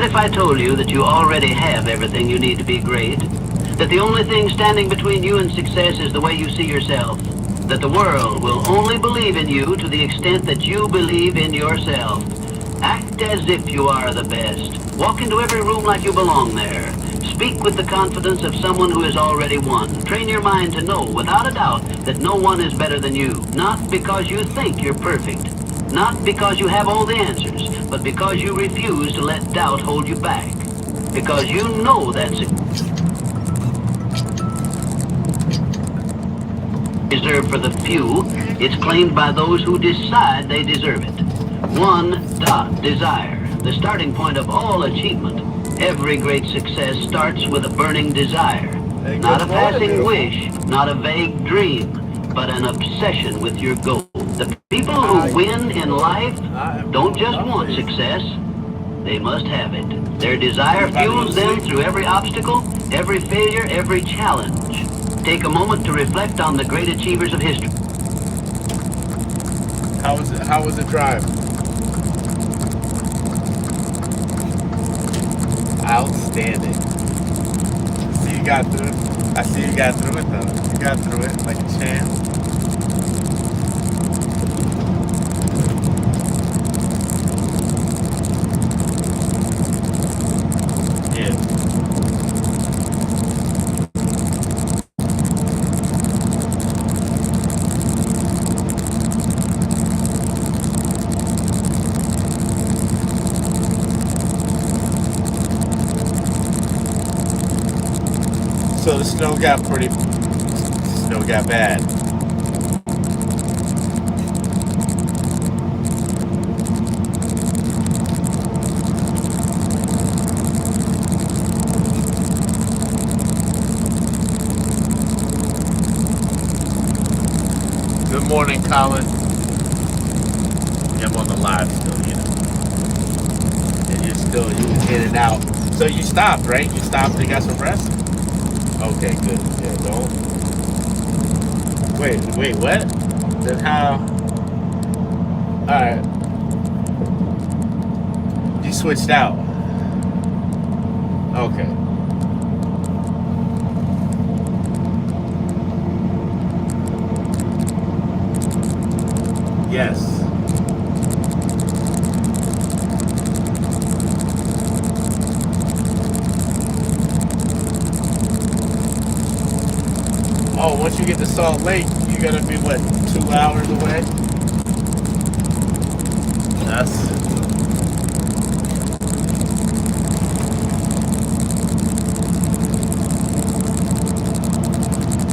What if I told you that you already have everything you need to be great? That the only thing standing between you and success is the way you see yourself? That the world will only believe in you to the extent that you believe in yourself? Act as if you are the best. Walk into every room like you belong there. Speak with the confidence of someone who has already won. Train your mind to know, without a doubt, that no one is better than you. Not because you think you're perfect. Not because you have all the answers, but because you refuse to let doubt hold you back. Because you know that's reserved for the few. It's claimed by those who decide they deserve it. Desire, the starting point of all achievement. Every great success starts with a burning desire. Not a passing wish, not a vague dream, but an obsession with your goal. The people who win in life don't just want success, they must have it. Their desire fuels them through every obstacle, every failure, every challenge. Take a moment to reflect on the great achievers of history. How was the drive? Outstanding. See you got through it. I see you got through it though. You got through it like a champ. Yeah. So the snow got bad. Good morning, Colin. Yeah, I'm on the live still, you know. And you're in and out. So you stopped, right? You stopped and got some rest? Okay, good. Yeah, don't. Wait, what? Then how? Alright. You switched out. Okay. Yes. Oh, once you get to Salt Lake, you're gonna be what, 2 hours away? That's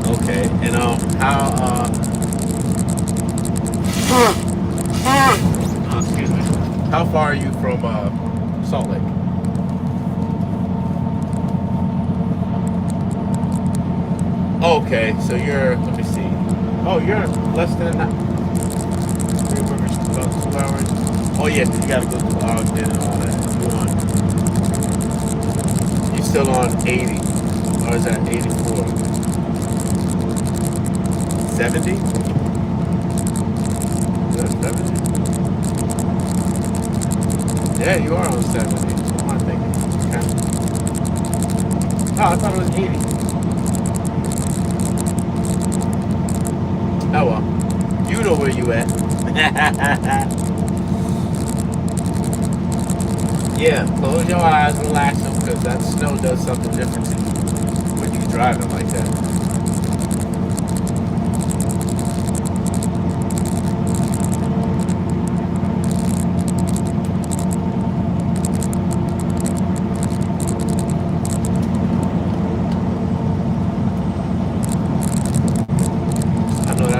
okay. And how oh, excuse me. How far are you from Salt Lake? Okay, so you're, let me see. Oh, you're less than about 2 hours. Oh yeah, you gotta go to Ogden and all that. You're still on 80, or is that 84? 70? Is that 70? Yeah, you are on 70. What am I thinking? Okay. Oh, I thought it was 80. Oh well, you know where you at. Yeah, close your eyes, relax them, because that snow does something different to you when you driving like that.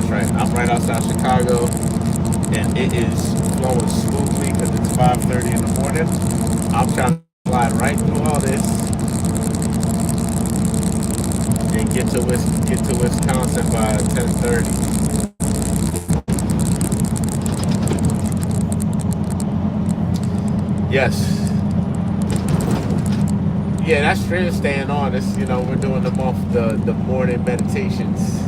I'm right outside Chicago, and it is flowing smoothly because it's 5:30 in the morning. I'm trying to slide right through all this and get to Wisconsin by 10:30. Yes. Yeah, that's true. Staying on. It's, we're doing the morning meditations.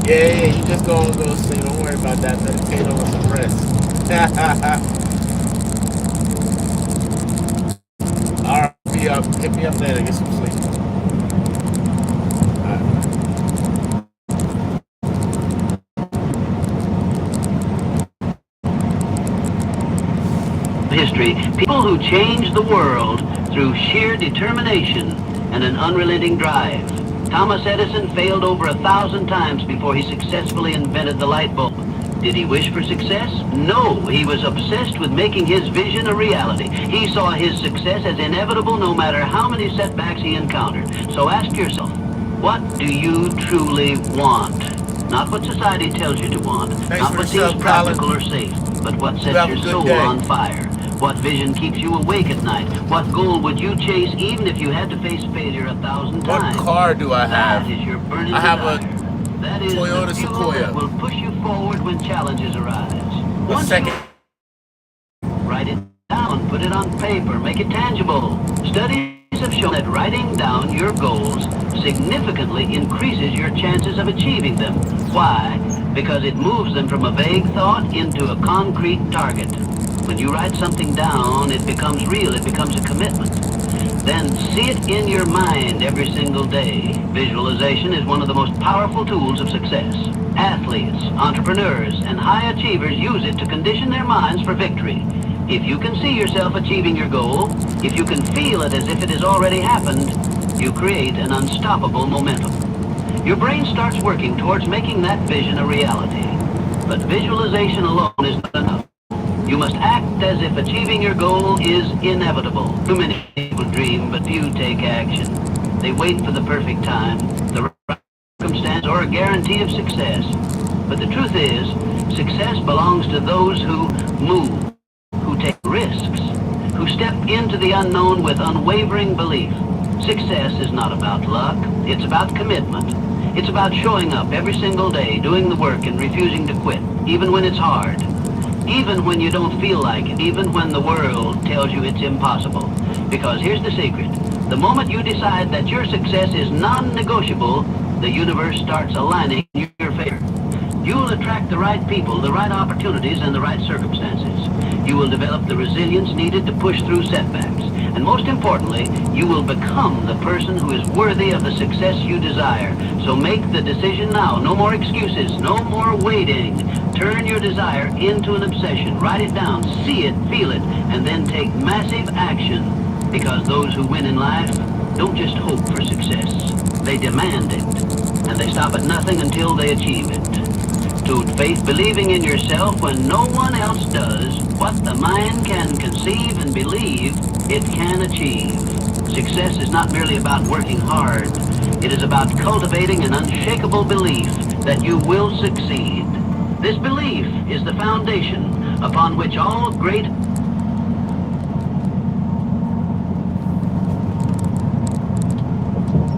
Yeah, you just go sleep. Don't worry about that. Meditate on some rest. All right, hit me up later. Get some sleep. All right. History, people who changed the world through sheer determination and an unrelenting drive. Thomas Edison failed over 1,000 times before he successfully invented the light bulb. Did he wish for success? No, he was obsessed with making his vision a reality. He saw his success as inevitable no matter how many setbacks he encountered. So ask yourself, what do you truly want? Not what society tells you to want, not what seems practical or safe, but what sets your soul on fire. What vision keeps you awake at night? What goal would you chase even if you had to face failure 1,000 times? What car do I have? That is your burning I have desire. That is Toyota the fuel Sequoia. that will push you forward when challenges arise. A second. Write it down, put it on paper, make it tangible. Studies have shown that writing down your goals significantly increases your chances of achieving them. Why? Because it moves them from a vague thought into a concrete target. When you write something down, it becomes real, it becomes a commitment. Then see it in your mind every single day. Visualization is one of the most powerful tools of success. Athletes, entrepreneurs, and high achievers use it to condition their minds for victory. If you can see yourself achieving your goal, if you can feel it as if it has already happened, you create an unstoppable momentum. Your brain starts working towards making that vision a reality. But visualization alone is not enough. You must act as if achieving your goal is inevitable. Too many people dream, but few take action. They wait for the perfect time, the right circumstance, or a guarantee of success. But the truth is, success belongs to those who move, who take risks, who step into the unknown with unwavering belief. Success is not about luck, it's about commitment. It's about showing up every single day, doing the work and refusing to quit, even when it's hard. Even when you don't feel like it, even when the world tells you it's impossible. Because here's the secret. The moment you decide that your success is non-negotiable, the universe starts aligning in your favor. You'll attract the right people, the right opportunities, and the right circumstances. You will develop the resilience needed to push through setbacks. And most importantly, you will become the person who is worthy of the success you desire. So make the decision now. No more excuses, no more waiting. Turn your desire into an obsession. Write it down, see it, feel it, and then take massive action. Because those who win in life don't just hope for success. They demand it. And they stop at nothing until they achieve it. To faith, believing in yourself when no one else does. What the mind can conceive and believe, it can achieve. Success is not merely about working hard. It is about cultivating an unshakable belief that you will succeed. This belief is the foundation upon which all great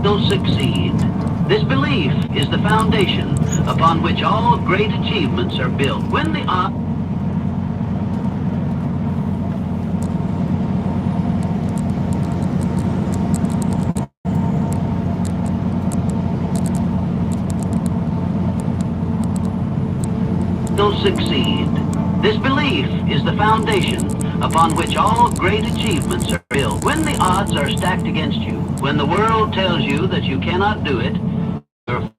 will succeed. This belief is the foundation upon which all great achievements are built. When the odds will succeed. This belief is the foundation upon which all great achievements are built. When the odds are stacked against you, when the world tells you that you cannot do it, you're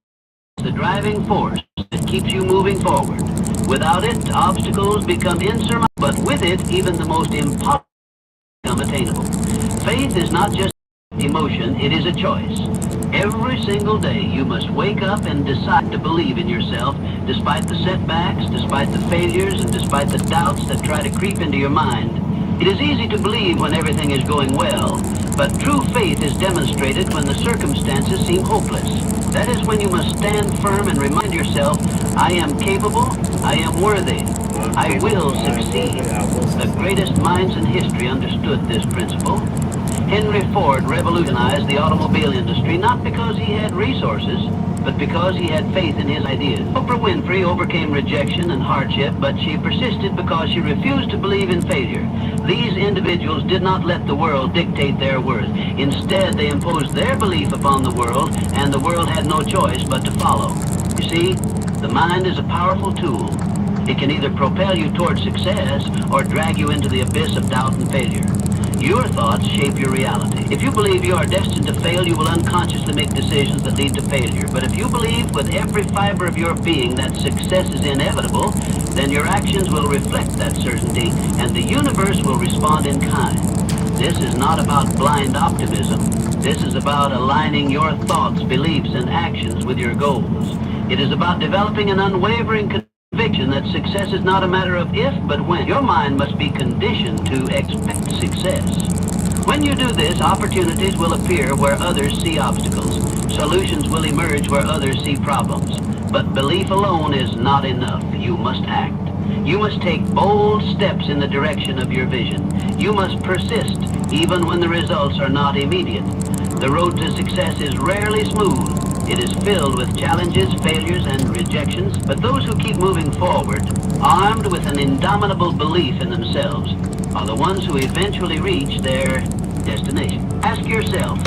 the driving force that keeps you moving forward. Without it, obstacles become insurmountable, but with it, even the most impossible become attainable. Faith is not just emotion, it is a choice. Every single day, you must wake up and decide to believe in yourself, despite the setbacks, despite the failures, and despite the doubts that try to creep into your mind. It is easy to believe when everything is going well, but true faith is demonstrated when the circumstances seem hopeless. That is when you must stand firm and remind yourself, I am capable, I am worthy, I will succeed. The greatest minds in history understood this principle. Henry Ford revolutionized the automobile industry not because he had resources, but because he had faith in his ideas. Oprah Winfrey overcame rejection and hardship, but she persisted because she refused to believe in failure. These individuals did not let the world dictate their worth. Instead, they imposed their belief upon the world, and the world had no choice but to follow. You see, the mind is a powerful tool. It can either propel you toward success or drag you into the abyss of doubt and failure. Your thoughts shape your reality. If you believe you are destined to fail, you will unconsciously make decisions that lead to failure. But if you believe with every fiber of your being that success is inevitable, then your actions will reflect that certainty, and the universe will respond in kind. This is not about blind optimism. This is about aligning your thoughts, beliefs, and actions with your goals. It is about developing an unwavering conviction that success is not a matter of if, but when. Your mind must be conditioned to expect success. When you do this, opportunities will appear where others see obstacles. Solutions will emerge where others see problems. But belief alone is not enough. You must act. You must take bold steps in the direction of your vision. You must persist, even when the results are not immediate. The road to success is rarely smooth. It is filled with challenges, failures, and rejections, but those who keep moving forward, armed with an indomitable belief in themselves, are the ones who eventually reach their destination. Ask yourself,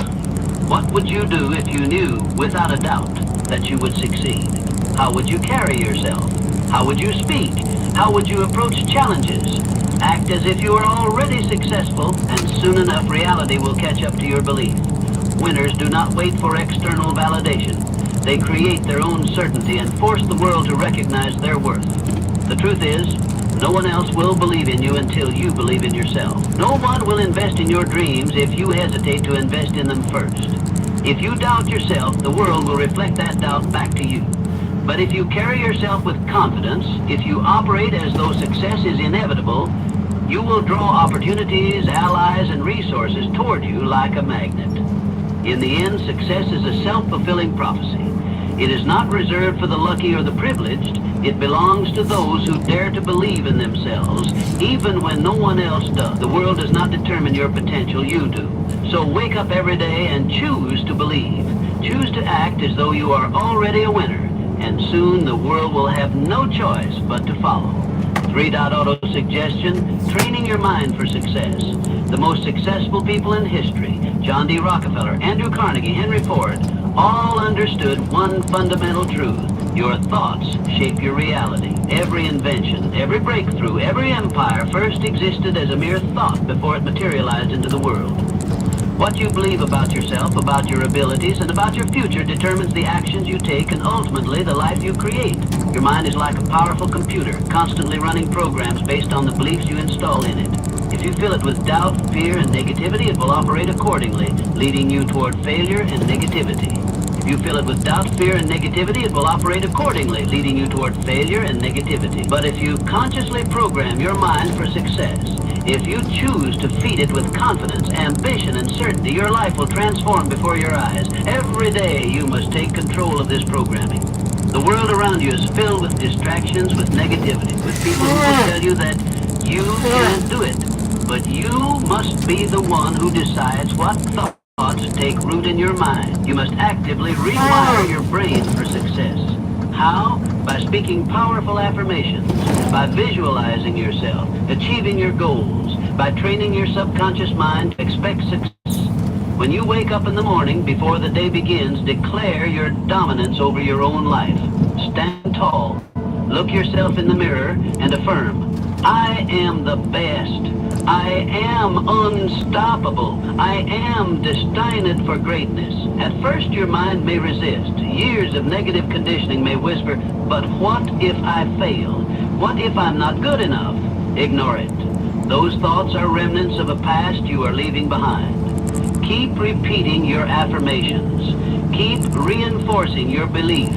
what would you do if you knew, without a doubt, that you would succeed? How would you carry yourself? How would you speak? How would you approach challenges? Act as if you are already successful, and soon enough reality will catch up to your belief. Winners do not wait for external validation. They create their own certainty and force the world to recognize their worth. The truth is, no one else will believe in you until you believe in yourself. No one will invest in your dreams if you hesitate to invest in them first. If you doubt yourself, the world will reflect that doubt back to you. But if you carry yourself with confidence, if you operate as though success is inevitable, you will draw opportunities, allies, and resources toward you like a magnet. In the end, success is a self-fulfilling prophecy. It is not reserved for the lucky or the privileged. It belongs to those who dare to believe in themselves, even when no one else does. The world does not determine your potential, you do. So wake up every day and choose to believe. Choose to act as though you are already a winner, and soon the world will have no choice but to follow. 3-Dot Auto suggestion, training your mind for success. The most successful people in history, John D. Rockefeller, Andrew Carnegie, Henry Ford, all understood one fundamental truth. Your thoughts shape your reality. Every invention, every breakthrough, every empire first existed as a mere thought before it materialized into the world. What you believe about yourself, about your abilities, and about your future determines the actions you take and ultimately the life you create. Your mind is like a powerful computer, constantly running programs based on the beliefs you install in it. If you fill it with doubt, fear, and negativity, it will operate accordingly, leading you toward failure and negativity. If you fill it with doubt, fear, and negativity, it will operate accordingly, leading you toward failure and negativity. But if you consciously program your mind for success, if you choose to feed it with confidence, ambition, and certainty, your life will transform before your eyes. Every day you must take control of this programming. The world around you is filled with distractions, with negativity, with people who will tell you that you can't do it. But you must be the one who decides what thoughts take root in your mind. You must actively rewire your brain for success. How? By speaking powerful affirmations, by visualizing yourself, achieving your goals, by training your subconscious mind to expect success. When you wake up in the morning, before the day begins, declare your dominance over your own life. Stand tall. Look yourself in the mirror and affirm, I am the best. I am unstoppable. I am destined for greatness. At first, your mind may resist. Years of negative conditioning may whisper, but what if I fail? What if I'm not good enough? Ignore it. Those thoughts are remnants of a past you are leaving behind. Keep repeating your affirmations. Keep reinforcing your belief.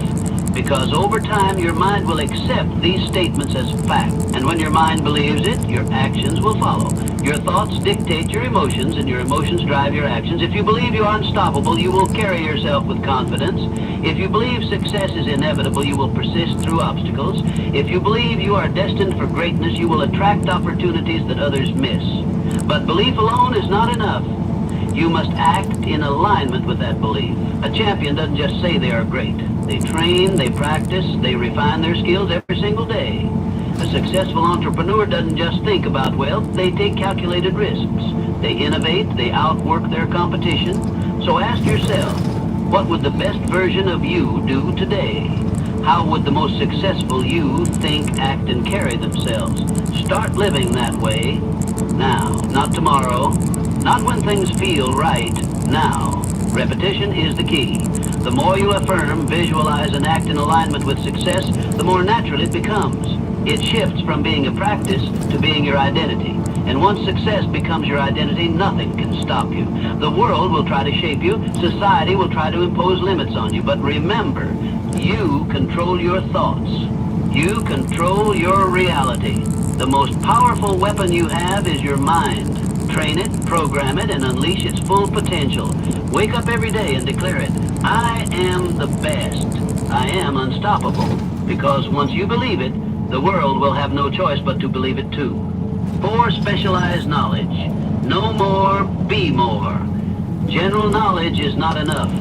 Because over time, your mind will accept these statements as fact. And when your mind believes it, your actions will follow. Your thoughts dictate your emotions, and your emotions drive your actions. If you believe you are unstoppable, you will carry yourself with confidence. If you believe success is inevitable, you will persist through obstacles. If you believe you are destined for greatness, you will attract opportunities that others miss. But belief alone is not enough. You must act in alignment with that belief. A champion doesn't just say they are great. They train, they practice, they refine their skills every single day. A successful entrepreneur doesn't just think about wealth, they take calculated risks. They innovate, they outwork their competition. So ask yourself, what would the best version of you do today? How would the most successful you think, act, and carry themselves? Start living that way now, not tomorrow, not when things feel right, now. Repetition is the key. The more you affirm, visualize, and act in alignment with success, the more natural it becomes. It shifts from being a practice to being your identity. And once success becomes your identity, nothing can stop you. The world will try to shape you. Society will try to impose limits on you. But remember, you control your thoughts. You control your reality. The most powerful weapon you have is your mind. Train it, program it, and unleash its full potential. Wake up every day and declare it. I am the best. I am unstoppable. Because once you believe it, the world will have no choice but to believe it too. 4. Specialized knowledge. Know more, be more. General knowledge is not enough.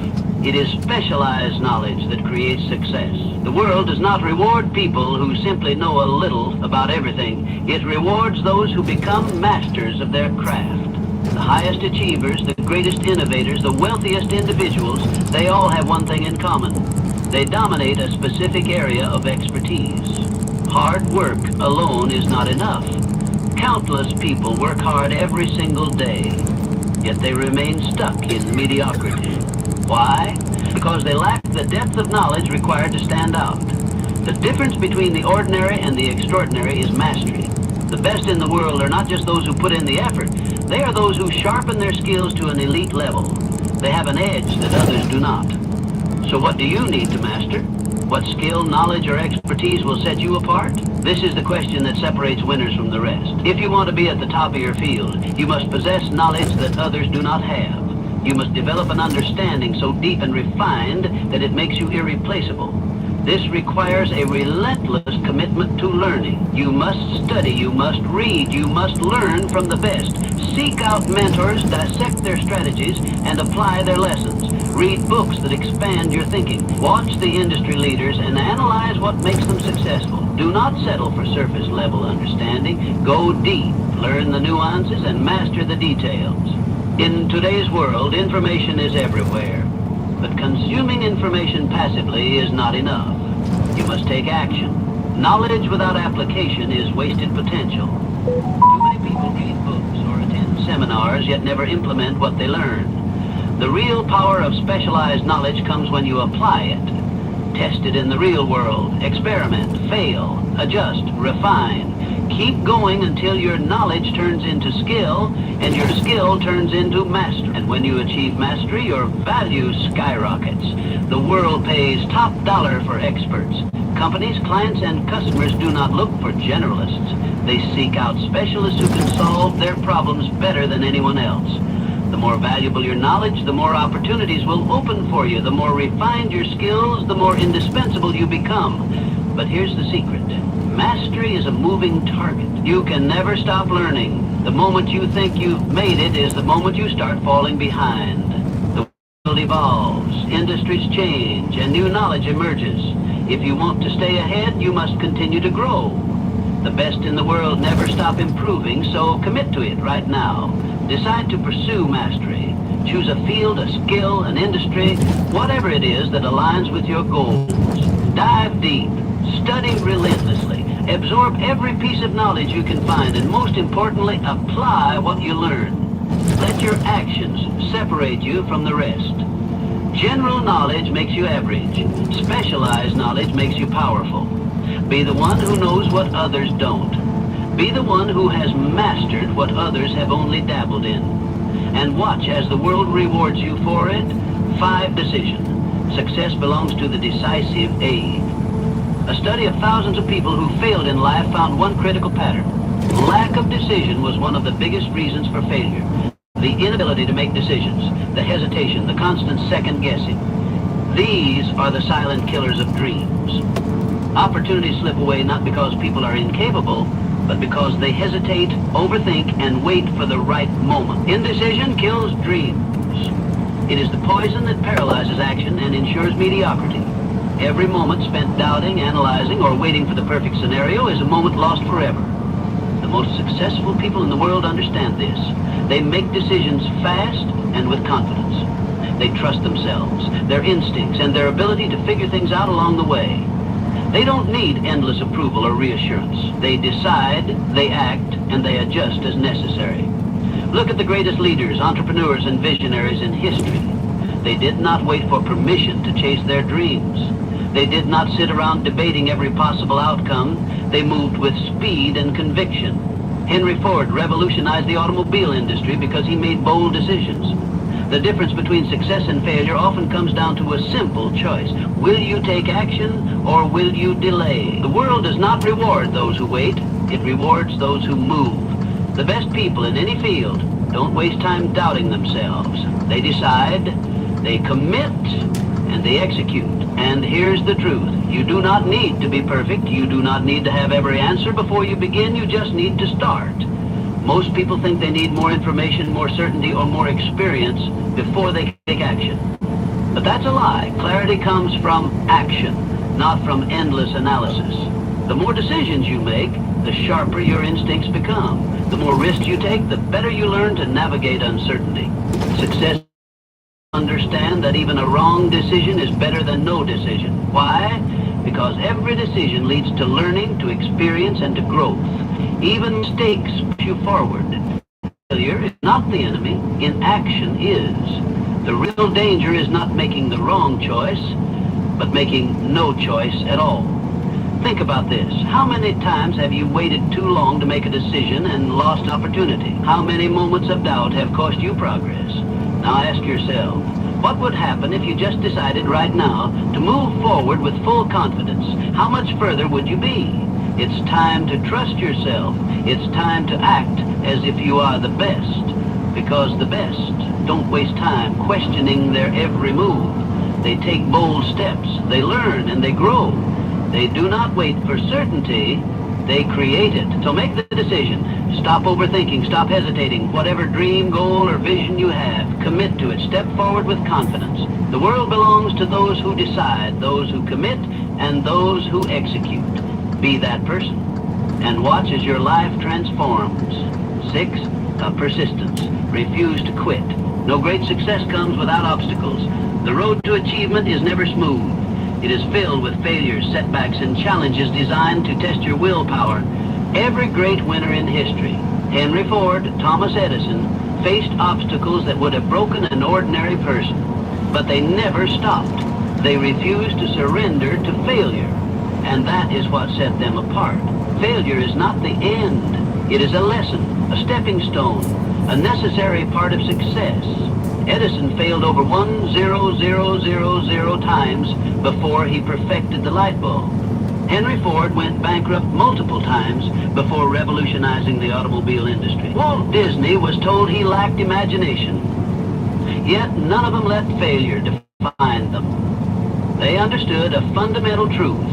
It is specialized knowledge that creates success. The world does not reward people who simply know a little about everything. It rewards those who become masters of their craft. The highest achievers, the greatest innovators, the wealthiest individuals, they all have one thing in common. They dominate a specific area of expertise. Hard work alone is not enough. Countless people work hard every single day, yet they remain stuck in mediocrity. Why? Because they lack the depth of knowledge required to stand out. The difference between the ordinary and the extraordinary is mastery. The best in the world are not just those who put in the effort. They are those who sharpen their skills to an elite level. They have an edge that others do not. So what do you need to master? What skill, knowledge, or expertise will set you apart? This is the question that separates winners from the rest. If you want to be at the top of your field, you must possess knowledge that others do not have. You must develop an understanding so deep and refined that it makes you irreplaceable. This requires a relentless commitment to learning. You must study, you must read, you must learn from the best. Seek out mentors, dissect their strategies, and apply their lessons. Read books that expand your thinking. Watch the industry leaders and analyze what makes them successful. Do not settle for surface level understanding. Go deep, learn the nuances, and master the details. In today's world, information is everywhere. But consuming information passively is not enough. You must take action. Knowledge without application is wasted potential. Too many people read books or attend seminars yet never implement what they learn. The real power of specialized knowledge comes when you apply it. Test it in the real world. Experiment, fail, adjust, refine. Keep going until your knowledge turns into skill, and your skill turns into mastery. And when you achieve mastery, your value skyrockets. The world pays top dollar for experts. Companies, clients, and customers do not look for generalists. They seek out specialists who can solve their problems better than anyone else. The more valuable your knowledge, the more opportunities will open for you. The more refined your skills, the more indispensable you become. But here's the secret. Mastery is a moving target. You can never stop learning. The moment you think you've made it is the moment you start falling behind. The world evolves, industries change, and new knowledge emerges. If you want to stay ahead, you must continue to grow. The best in the world never stop improving, so commit to it right now. Decide to pursue mastery. Choose a field, a skill, an industry, whatever it is that aligns with your goals. Dive deep. Study relentlessly. Absorb every piece of knowledge you can find, and most importantly, apply what you learn. Let your actions separate you from the rest. General knowledge makes you average. Specialized knowledge makes you powerful. Be the one who knows what others don't. Be the one who has mastered what others have only dabbled in. And watch as the world rewards you for it. 5 decision. Success belongs to the decisive age. A study of thousands of people who failed in life found one critical pattern. Lack of decision was one of the biggest reasons for failure. The inability to make decisions, the hesitation, the constant second guessing. These are the silent killers of dreams. Opportunities slip away not because people are incapable, but because they hesitate, overthink, and wait for the right moment. Indecision kills dreams. It is the poison that paralyzes action and ensures mediocrity. Every moment spent doubting, analyzing, or waiting for the perfect scenario is a moment lost forever. The most successful people in the world understand this. They make decisions fast and with confidence. They trust themselves, their instincts, and their ability to figure things out along the way. They don't need endless approval or reassurance. They decide, they act, and they adjust as necessary. Look at the greatest leaders, entrepreneurs, and visionaries in history. They did not wait for permission to chase their dreams. They did not sit around debating every possible outcome. They moved with speed and conviction. Henry Ford revolutionized the automobile industry because he made bold decisions. The difference between success and failure often comes down to a simple choice. Will you take action or will you delay? The world does not reward those who wait. It rewards those who move. The best people in any field don't waste time doubting themselves. They decide, they commit, and they execute. And here's the truth. You do not need to be perfect. You do not need to have every answer before you begin. You just need to start. Most people think they need more information, more certainty, or more experience before they take action. But that's a lie. Clarity comes from action, not from endless analysis. The more decisions you make, the sharper your instincts become. The more risks you take, the better you learn to navigate uncertainty. Success understand that even a wrong decision is better than no decision. Why? Because every decision leads to learning, to experience, and to growth. Even mistakes push you forward. Failure is not the enemy. Inaction is. The real danger is not making the wrong choice, but making no choice at all. Think about this. How many times have you waited too long to make a decision and lost an opportunity? How many moments of doubt have cost you progress? Now ask yourself, what would happen if you just decided right now to move forward with full confidence? How much further would you be? It's time to trust yourself. It's time to act as if you are the best. Because the best don't waste time questioning their every move. They take bold steps. They learn and they grow. They do not wait for certainty. They create it. So make the decision. Stop overthinking. Stop hesitating. Whatever dream, goal, or vision you have, commit to it. Step forward with confidence. The world belongs to those who decide, those who commit, and those who execute. Be that person. And watch as your life transforms. 6, persistence. Refuse to quit. No great success comes without obstacles. The road to achievement is never smooth. It is filled with failures, setbacks, and challenges designed to test your willpower. Every great winner in history, Henry Ford, Thomas Edison, faced obstacles that would have broken an ordinary person. But they never stopped. They refused to surrender to failure. And that is what set them apart. Failure is not the end. It is a lesson, a stepping stone, a necessary part of success. Edison failed over 1,000,000 times before he perfected the light bulb. Henry Ford went bankrupt multiple times before revolutionizing the automobile industry. Walt Disney was told he lacked imagination. Yet none of them let failure define them. They understood a fundamental truth.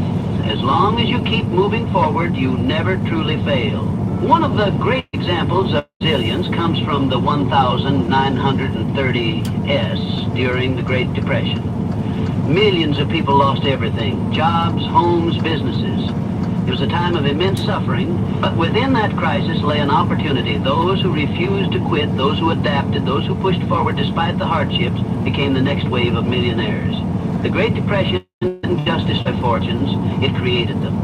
As long as you keep moving forward, you never truly fail. One of the great examples of resilience comes from the 1930s during the Great Depression. Millions of people lost everything, jobs, homes, businesses. It was a time of immense suffering, but within that crisis lay an opportunity. Those who refused to quit, those who adapted, those who pushed forward despite the hardships, became the next wave of millionaires. The Great Depression didn't just destroy fortunes, it created them.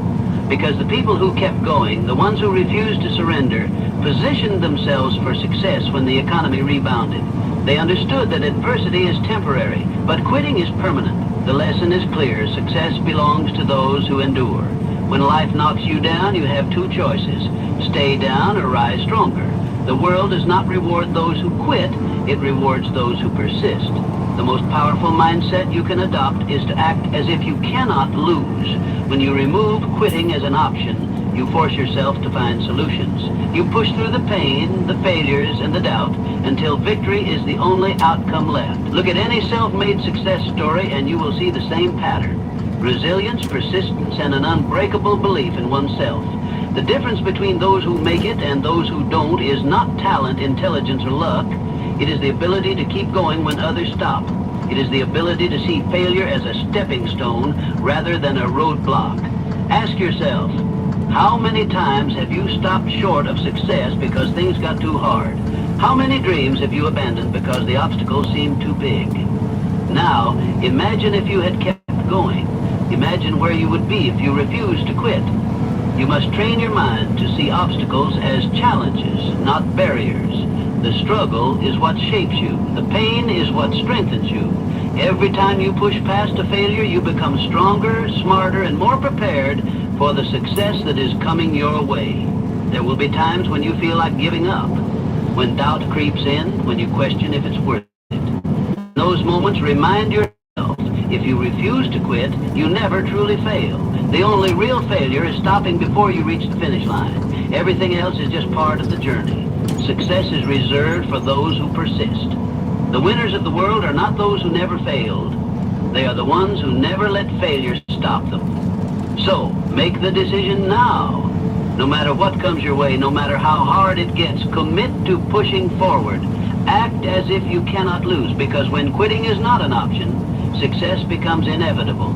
Because the people who kept going, the ones who refused to surrender, positioned themselves for success when the economy rebounded. They understood that adversity is temporary, but quitting is permanent. The lesson is clear. Success belongs to those who endure. When life knocks you down, you have two choices. Stay down or rise stronger. The world does not reward those who quit, it rewards those who persist. The most powerful mindset you can adopt is to act as if you cannot lose. When you remove quitting as an option, you force yourself to find solutions. You push through the pain, the failures, and the doubt until victory is the only outcome left. Look at any self-made success story and you will see the same pattern. Resilience, persistence, and an unbreakable belief in oneself. The difference between those who make it and those who don't is not talent, intelligence, or luck. It is the ability to keep going when others stop. It is the ability to see failure as a stepping stone rather than a roadblock. Ask yourself, how many times have you stopped short of success because things got too hard? How many dreams have you abandoned because the obstacles seemed too big? Now, imagine if you had kept going. Imagine where you would be if you refused to quit. You must train your mind to see obstacles as challenges, not barriers. The struggle is what shapes you. The pain is what strengthens you. Every time you push past a failure, you become stronger, smarter, and more prepared for the success that is coming your way. There will be times when you feel like giving up, when doubt creeps in, when you question if it's worth it. In those moments, remind yourself, if you refuse to quit, you never truly fail. The only real failure is stopping before you reach the finish line. Everything else is just part of the journey. Success is reserved for those who persist. The winners of the world are not those who never failed. They are the ones who never let failure stop them. So, make the decision now. No matter what comes your way, no matter how hard it gets, commit to pushing forward. Act as if you cannot lose, because when quitting is not an option, success becomes inevitable.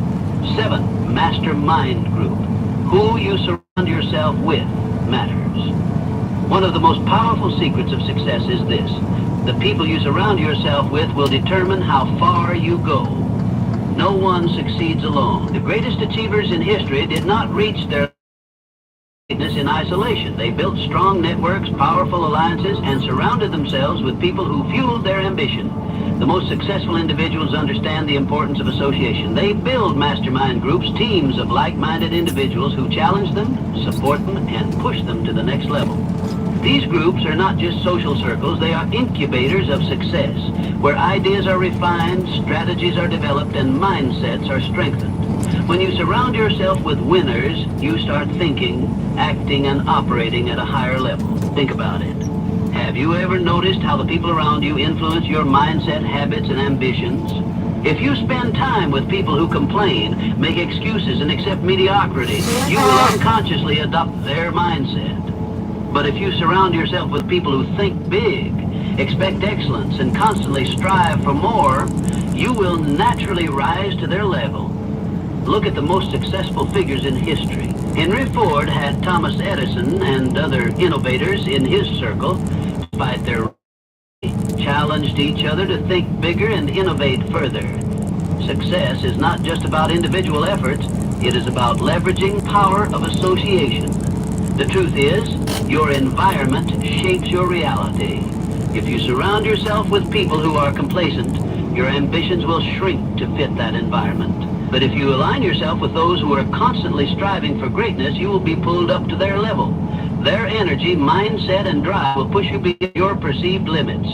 7, mastermind group. Who you surround yourself with matters. One of the most powerful secrets of success is this. The people you surround yourself with will determine how far you go. No one succeeds alone. The greatest achievers in history did not reach their greatness in isolation. They built strong networks, powerful alliances, and surrounded themselves with people who fueled their ambition. The most successful individuals understand the importance of association. They build mastermind groups, teams of like-minded individuals who challenge them, support them, and push them to the next level. These groups are not just social circles, they are incubators of success, where ideas are refined, strategies are developed, and mindsets are strengthened. When you surround yourself with winners, you start thinking, acting, and operating at a higher level. Think about it. Have you ever noticed how the people around you influence your mindset, habits, and ambitions? If you spend time with people who complain, make excuses, and accept mediocrity, you will unconsciously adopt their mindset. But if you surround yourself with people who think big, expect excellence, and constantly strive for more, you will naturally rise to their level. Look at the most successful figures in history. Henry Ford had Thomas Edison and other innovators in his circle, despite their challenged each other to think bigger and innovate further. Success is not just about individual efforts, it is about leveraging power of association. The truth is, your environment shapes your reality. If you surround yourself with people who are complacent, your ambitions will shrink to fit that environment. But if you align yourself with those who are constantly striving for greatness, you will be pulled up to their level. Their energy, mindset, and drive will push you beyond your perceived limits.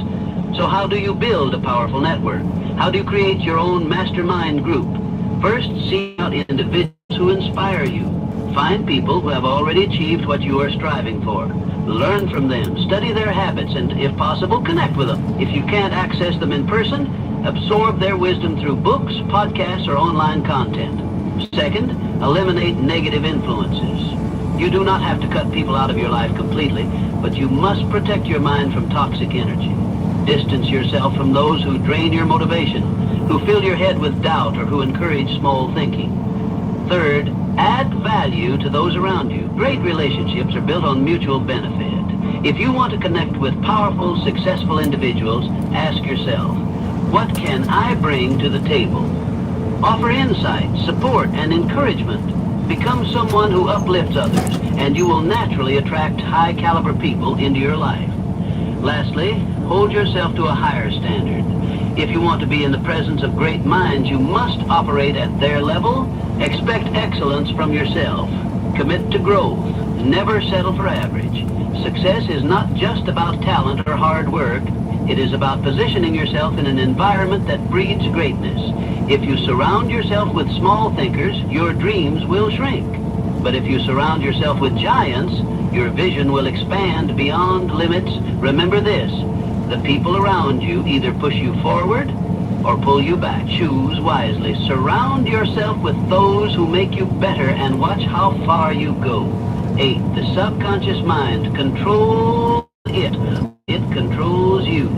So how do you build a powerful network? How do you create your own mastermind group? First, seek out individuals who inspire you. Find people who have already achieved what you are striving for. Learn from them, study their habits, and if possible, connect with them. If you can't access them in person, absorb their wisdom through books, podcasts, or online content. Second, eliminate negative influences. You do not have to cut people out of your life completely, but you must protect your mind from toxic energy. Distance yourself from those who drain your motivation, who fill your head with doubt, or who encourage small thinking. Third, add value to those around you. Great relationships are built on mutual benefit. If you want to connect with powerful, successful individuals, ask yourself, what can I bring to the table? Offer insight, support, and encouragement. Become someone who uplifts others, and you will naturally attract high-caliber people into your life. Lastly, hold yourself to a higher standard. If you want to be in the presence of great minds, you must operate at their level. Expect excellence from yourself. Commit to growth. Never settle for average. Success is not just about talent or hard work. It is about positioning yourself in an environment that breeds greatness. If you surround yourself with small thinkers, your dreams will shrink. But if you surround yourself with giants, your vision will expand beyond limits. Remember this, the people around you either push you forward or pull you back. Choose wisely. Surround yourself with those who make you better and watch how far you go. 8, the subconscious mind. Control it. It controls you.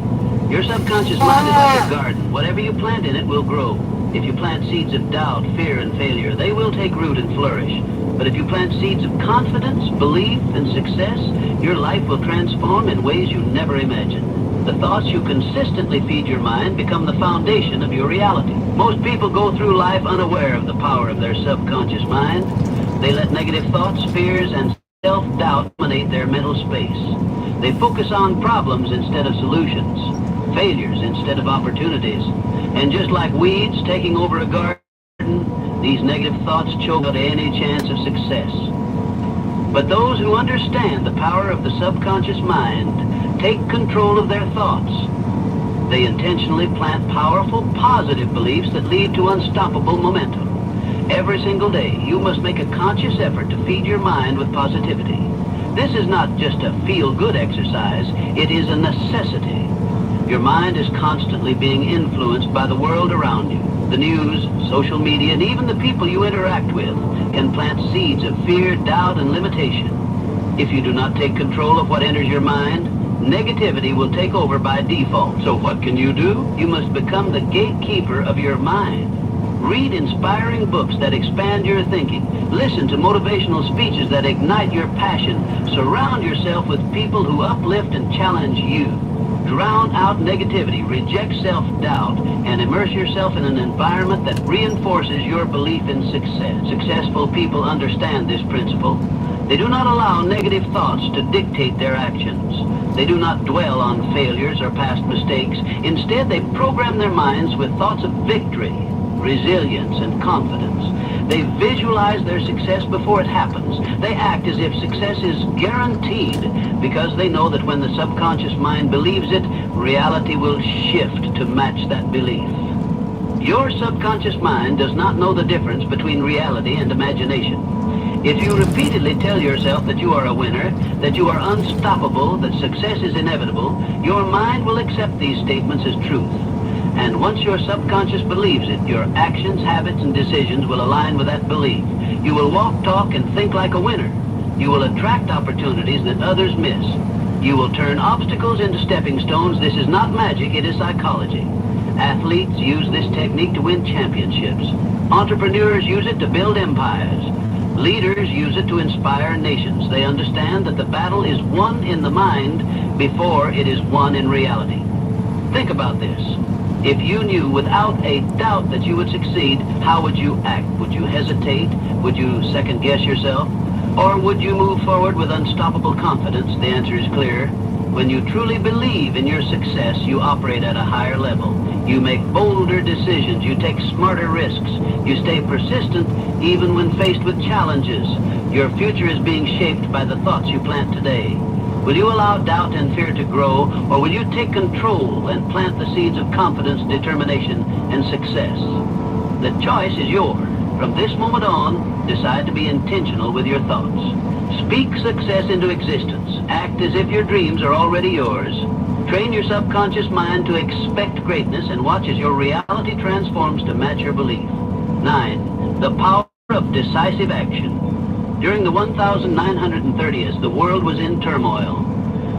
Your subconscious mind is like a garden. Whatever you plant in it will grow. If you plant seeds of doubt, fear, and failure, they will take root and flourish. But if you plant seeds of confidence, belief, and success, your life will transform in ways you never imagined. The thoughts you consistently feed your mind become the foundation of your reality. Most people go through life unaware of the power of their subconscious mind. They let negative thoughts, fears, and self-doubt dominate their mental space. They focus on problems instead of solutions, failures instead of opportunities. And just like weeds taking over a garden, these negative thoughts choke out any chance of success. But those who understand the power of the subconscious mind take control of their thoughts. They intentionally plant powerful, positive beliefs that lead to unstoppable momentum. Every single day, you must make a conscious effort to feed your mind with positivity. This is not just a feel-good exercise, it is a necessity. Your mind is constantly being influenced by the world around you. The news, social media, and even the people you interact with can plant seeds of fear, doubt, and limitation. If you do not take control of what enters your mind, negativity will take over by default. So what can you do? You must become the gatekeeper of your mind. Read inspiring books that expand your thinking. Listen to motivational speeches that ignite your passion. Surround yourself with people who uplift and challenge you. Drown out negativity, reject self-doubt, and immerse yourself in an environment that reinforces your belief in success. Successful people understand this principle. They do not allow negative thoughts to dictate their actions. They do not dwell on failures or past mistakes. Instead, they program their minds with thoughts of victory, resilience, and confidence. They visualize their success before it happens. They act as if success is guaranteed because they know that when the subconscious mind believes it, reality will shift to match that belief. Your subconscious mind does not know the difference between reality and imagination. If you repeatedly tell yourself that you are a winner, that you are unstoppable, that success is inevitable, your mind will accept these statements as truth. And once your subconscious believes it, your actions, habits, and decisions will align with that belief. You will walk, talk, and think like a winner. You will attract opportunities that others miss. You will turn obstacles into stepping stones. This is not magic, it is psychology. Athletes use this technique to win championships. Entrepreneurs use it to build empires. Leaders use it to inspire nations. They understand that the battle is won in the mind before it is won in reality. Think about this. If you knew without a doubt that you would succeed, how would you act? Would you hesitate? Would you second guess yourself? Or would you move forward with unstoppable confidence? The answer is clear. When you truly believe in your success, you operate at a higher level. You make bolder decisions. You take smarter risks. You stay persistent even when faced with challenges. Your future is being shaped by the thoughts you plant today. Will you allow doubt and fear to grow, or will you take control and plant the seeds of confidence, determination, and success? The choice is yours. From this moment on, decide to be intentional with your thoughts. Speak success into existence. Act as if your dreams are already yours. Train your subconscious mind to expect greatness and watch as your reality transforms to match your belief. 9. The power of decisive action. During the 1930s, the world was in turmoil.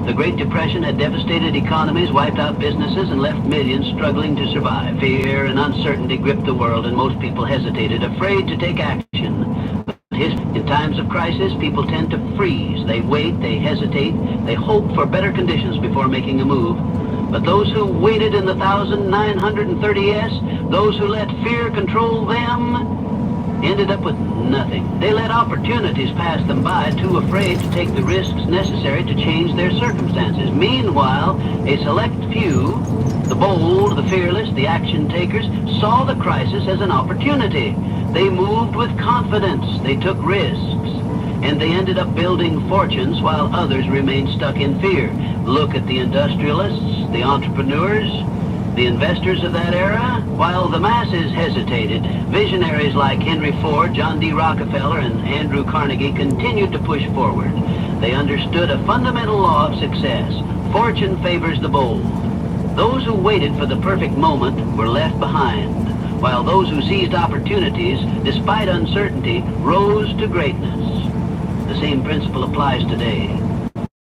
The Great Depression had devastated economies, wiped out businesses, and left millions struggling to survive. Fear and uncertainty gripped the world, and most people hesitated, afraid to take action. But in times of crisis, people tend to freeze. They wait, they hesitate, they hope for better conditions before making a move. But those who waited in the 1930s, those who let fear control them, ended up with nothing. They let opportunities pass them by, too afraid to take the risks necessary to change their circumstances. Meanwhile, a select few, the bold, the fearless, the action takers, saw the crisis as an opportunity. They moved with confidence, they took risks, and they ended up building fortunes while others remained stuck in fear. Look at the industrialists, the entrepreneurs, the investors of that era. While the masses hesitated, visionaries like Henry Ford, John D. Rockefeller, and Andrew Carnegie continued to push forward. They understood a fundamental law of success. Fortune favors the bold. Those who waited for the perfect moment were left behind, while those who seized opportunities, despite uncertainty, rose to greatness. The same principle applies today.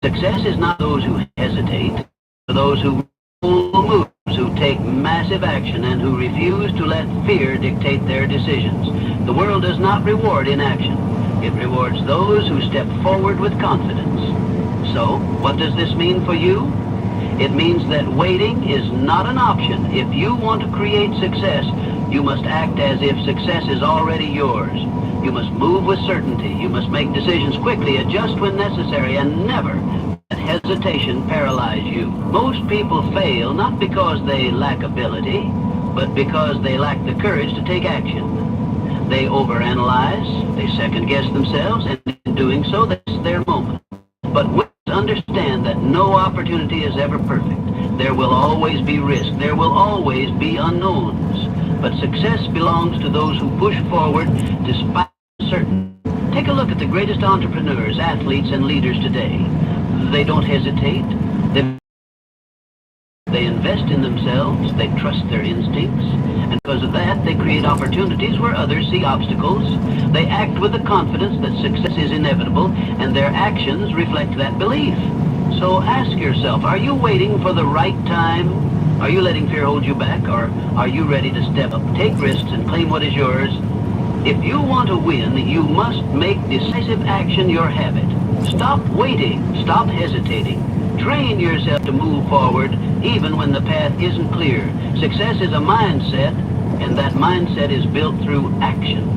Success is not those who hesitate, but those who move, who take massive action, and who refuse to let fear dictate their decisions. The world does not reward inaction. It rewards those who step forward with confidence. So, what does this mean for you? It means that waiting is not an option. If you want to create success, you must act as if success is already yours. You must move with certainty. You must make decisions quickly, adjust when necessary, and never let hesitation paralyze you. Most people fail not because they lack ability, but because they lack the courage to take action. They overanalyze, they second-guess themselves, and in doing so, they miss their moment. But winners understand that no opportunity is ever perfect. There will always be risk. There will always be unknowns. But success belongs to those who push forward despite uncertainty. Take a look at the greatest entrepreneurs, athletes, and leaders today. They don't hesitate. They invest in themselves. They trust their instincts. And because of that, they create opportunities where others see obstacles. They act with the confidence that success is inevitable, and their actions reflect that belief. So ask yourself, are you waiting for the right time? Are you letting fear hold you back, or are you ready to step up, take risks, and claim what is yours? If you want to win, you must make decisive action your habit. Stop waiting. Stop hesitating. Train yourself to move forward even when the path isn't clear. Success is a mindset, and that mindset is built through action.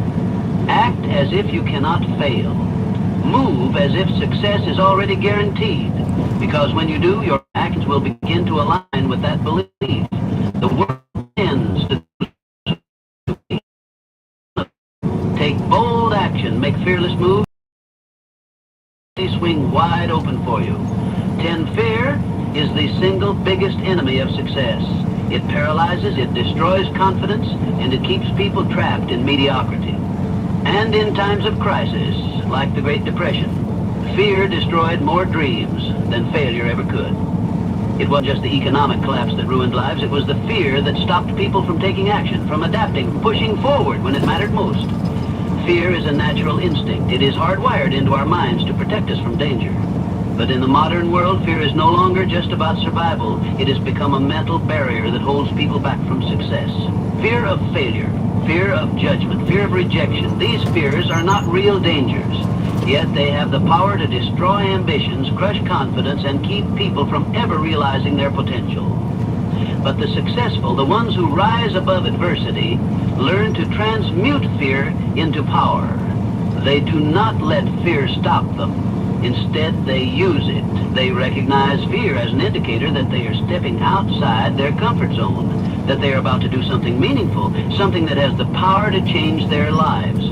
Act as if you cannot fail. Move as if success is already guaranteed, because when you do, your actions will begin to align with that belief. The world tends to take bold action, make fearless moves, they swing wide open for you. 10. Fear is the single biggest enemy of success. It paralyzes, it destroys confidence, and it keeps people trapped in mediocrity. And in times of crisis, like the Great Depression, fear destroyed more dreams than failure ever could. It wasn't just the economic collapse that ruined lives, it was the fear that stopped people from taking action, from adapting, pushing forward when it mattered most. Fear is a natural instinct. It is hardwired into our minds to protect us from danger. But in the modern world, fear is no longer just about survival. It has become a mental barrier that holds people back from success. Fear of failure, fear of judgment, fear of rejection. These fears are not real dangers, yet they have the power to destroy ambitions, crush confidence, and keep people from ever realizing their potential. But the successful, the ones who rise above adversity, learn to transmute fear into power. They do not let fear stop them. Instead, they use it. They recognize fear as an indicator that they are stepping outside their comfort zone, that they are about to do something meaningful, something that has the power to change their lives.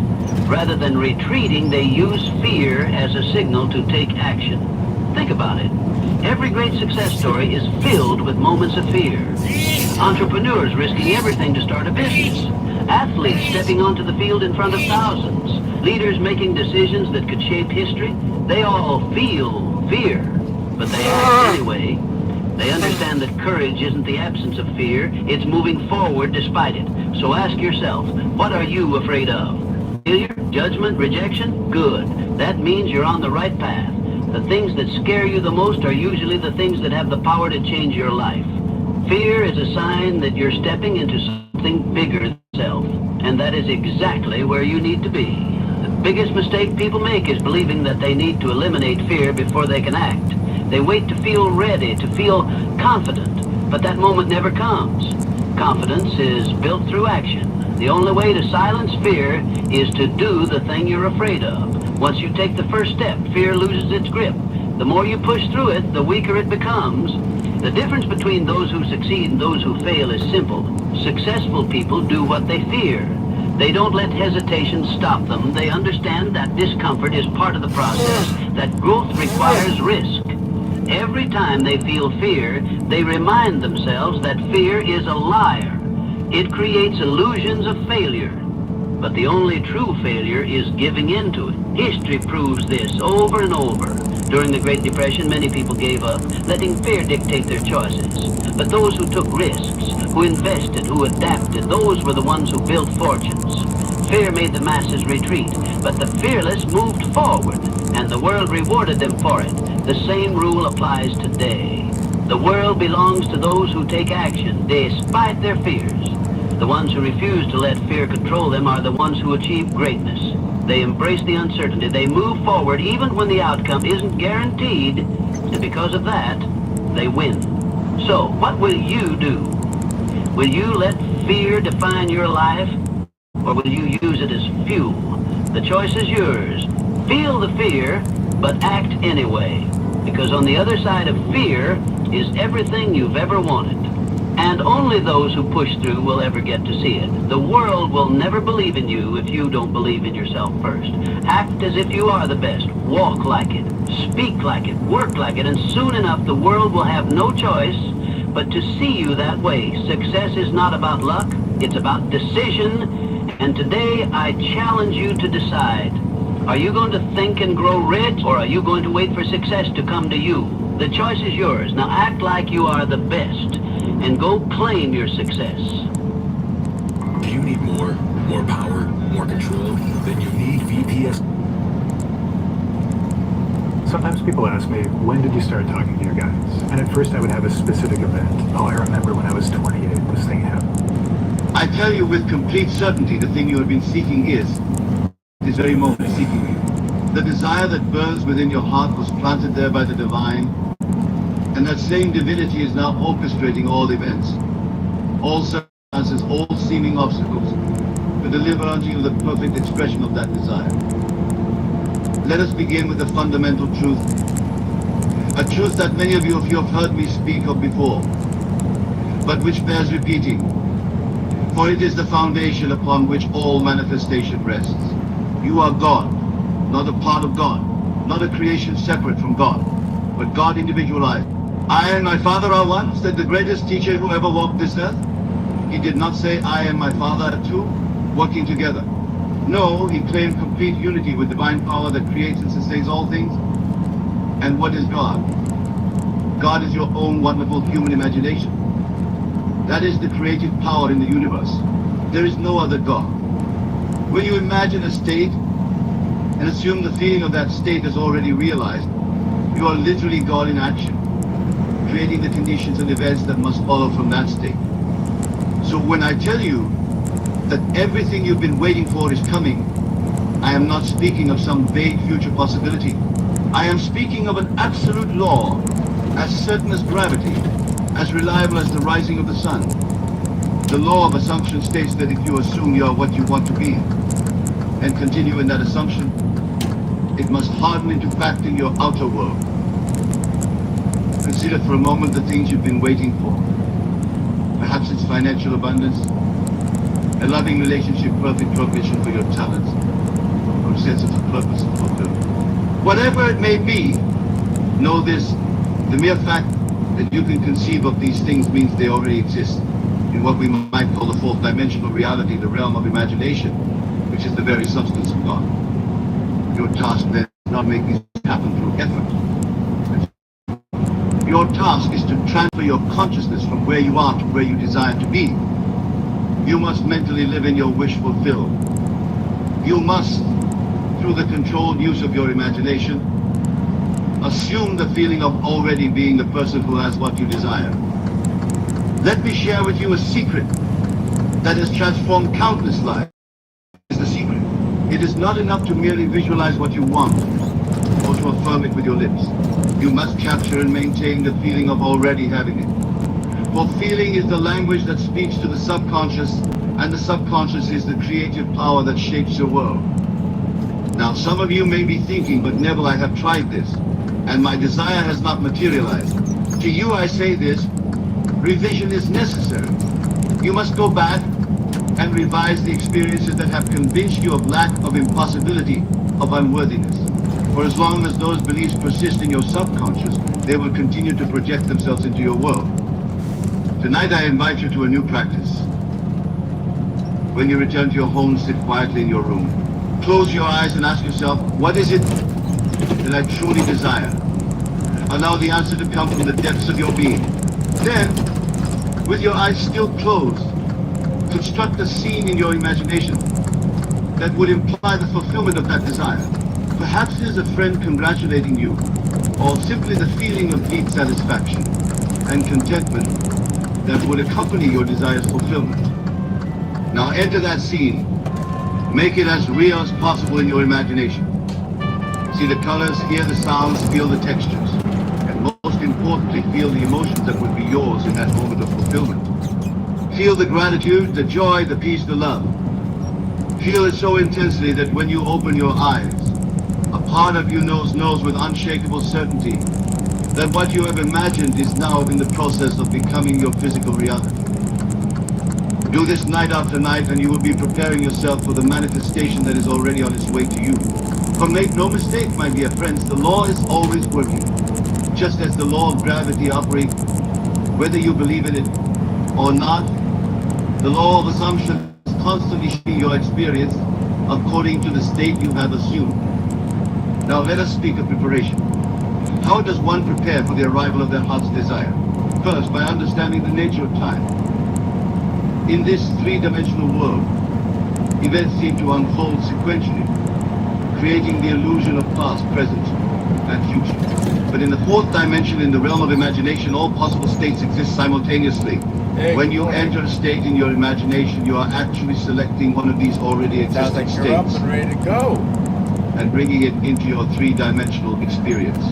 Rather than retreating, they use fear as a signal to take action. Think about it. Every great success story is filled with moments of fear. Entrepreneurs risking everything to start a business. Athletes stepping onto the field in front of thousands. Leaders making decisions that could shape history. They all feel fear, but they act anyway. They understand that courage isn't the absence of fear, it's moving forward despite it. So ask yourself, what are you afraid of? Failure, judgment, rejection? Good. That means you're on the right path. The things that scare you the most are usually the things that have the power to change your life. Fear is a sign that you're stepping into something bigger than yourself, and that is exactly where you need to be. The biggest mistake people make is believing that they need to eliminate fear before they can act. They wait to feel ready, to feel confident, but that moment never comes. Confidence is built through action. The only way to silence fear is to do the thing you're afraid of. Once you take the first step, fear loses its grip. The more you push through it, the weaker it becomes. The difference between those who succeed and those who fail is simple. Successful people do what they fear. They don't let hesitation stop them. They understand that discomfort is part of the process, that growth requires risk. Every time they feel fear, they remind themselves that fear is a liar. It creates illusions of failure. But the only true failure is giving in to it. History proves this over and over. During the Great Depression, many people gave up, letting fear dictate their choices. But those who took risks, who invested, who adapted, those were the ones who built fortunes. Fear made the masses retreat, but the fearless moved forward, and the world rewarded them for it. The same rule applies today. The world belongs to those who take action, despite their fears. The ones who refuse to let fear control them are the ones who achieve greatness. They embrace the uncertainty. They move forward even when the outcome isn't guaranteed, and because of that, they win. So, what will you do? Will you let fear define your life, or will you use it as fuel? The choice is yours. Feel the fear, but act anyway. Because on the other side of fear is everything you've ever wanted. And only those who push through will ever get to see it. The world will never believe in you if you don't believe in yourself first. Act as if you are the best. Walk like it. Speak like it. Work like it. And soon enough, the world will have no choice but to see you that way. Success is not about luck. It's about decision. And today, I challenge you to decide. Are you going to think and grow rich, or are you going to wait for success to come to you? The choice is yours. Now act like you are the best, and go claim your success. Do you need more power, more control? Then you need VPS. Sometimes people ask me, when did you start talking to your guys? And at first I would have a specific event. Oh, I remember when I was 28, this thing happened. I tell you with complete certainty, the thing you have been seeking is, this very moment, seeking you. The desire that burns within your heart was planted there by the divine, and that same divinity is now orchestrating all events, all circumstances, all seeming obstacles, to deliver unto you the perfect expression of that desire. Let us begin with the fundamental truth, a truth that many of you have heard me speak of before, but which bears repeating, for it is the foundation upon which all manifestation rests. You are God, not a part of God, not a creation separate from God, but God individualized. I and my Father are one, said the greatest teacher who ever walked this earth. He did not say, I and my Father are two, working together. No, he claimed complete unity with divine power that creates and sustains all things. And what is God? God is your own wonderful human imagination. That is the creative power in the universe. There is no other God. When you imagine a state and assume the feeling of that state is already realized, you are literally God in action, creating the conditions and events that must follow from that state. So when I tell you that everything you've been waiting for is coming, I am not speaking of some vague future possibility. I am speaking of an absolute law, as certain as gravity, as reliable as the rising of the sun. The law of assumption states that if you assume you are what you want to be, and continue in that assumption, it must harden into fact in your outer world. Consider for a moment the things you've been waiting for. Perhaps it's financial abundance, a loving relationship, perfect provision for your talents, or a sense of purpose and fulfillment. Whatever it may be, know this, the mere fact that you can conceive of these things means they already exist in what we might call the fourth dimensional reality, the realm of imagination, which is the very substance of God. Your task then is not make these happen through effort. Your task is to transfer your consciousness from where you are to where you desire to be. You must mentally live in your wish fulfilled. You must, through the controlled use of your imagination, assume the feeling of already being the person who has what you desire. Let me share with you a secret that has transformed countless lives. It's the secret. It is not enough to merely visualize what you want or to affirm it with your lips. You must capture and maintain the feeling of already having it. For feeling is the language that speaks to the subconscious, and the subconscious is the creative power that shapes your world. Now, some of you may be thinking, but Neville, I have tried this, and my desire has not materialized. To you I say this, revision is necessary. You must go back and revise the experiences that have convinced you of lack, of impossibility, of unworthiness. For as long as those beliefs persist in your subconscious, they will continue to project themselves into your world. Tonight I invite you to a new practice. When you return to your home, sit quietly in your room. Close your eyes and ask yourself, what is it that I truly desire? Allow the answer to come from the depths of your being. Then, with your eyes still closed, construct a scene in your imagination that would imply the fulfillment of that desire. Perhaps it is a friend congratulating you, or simply the feeling of deep satisfaction and contentment that would accompany your desire's fulfillment. Now enter that scene. Make it as real as possible in your imagination. See the colors, hear the sounds, feel the textures, and most importantly, feel the emotions that would be yours in that moment of fulfillment. Feel the gratitude, the joy, the peace, the love. Feel it so intensely that when you open your eyes, a part of you knows with unshakable certainty that what you have imagined is now in the process of becoming your physical reality. Do this night after night and you will be preparing yourself for the manifestation that is already on its way to you. For make no mistake, my dear friends, the law is always working. Just as the law of gravity operates, whether you believe in it or not, the law of assumption is constantly shaping your experience according to the state you have assumed. Now let us speak of preparation. How does one prepare for the arrival of their heart's desire? First, by understanding the nature of time. In this three-dimensional world, events seem to unfold sequentially, creating the illusion of past, present, and future. But in the fourth dimension, in the realm of imagination, all possible states exist simultaneously. When you enter a state in your imagination, you are actually selecting one of these already Sounds existing like you're up states and ready to go. and bringing it into your three-dimensional experience.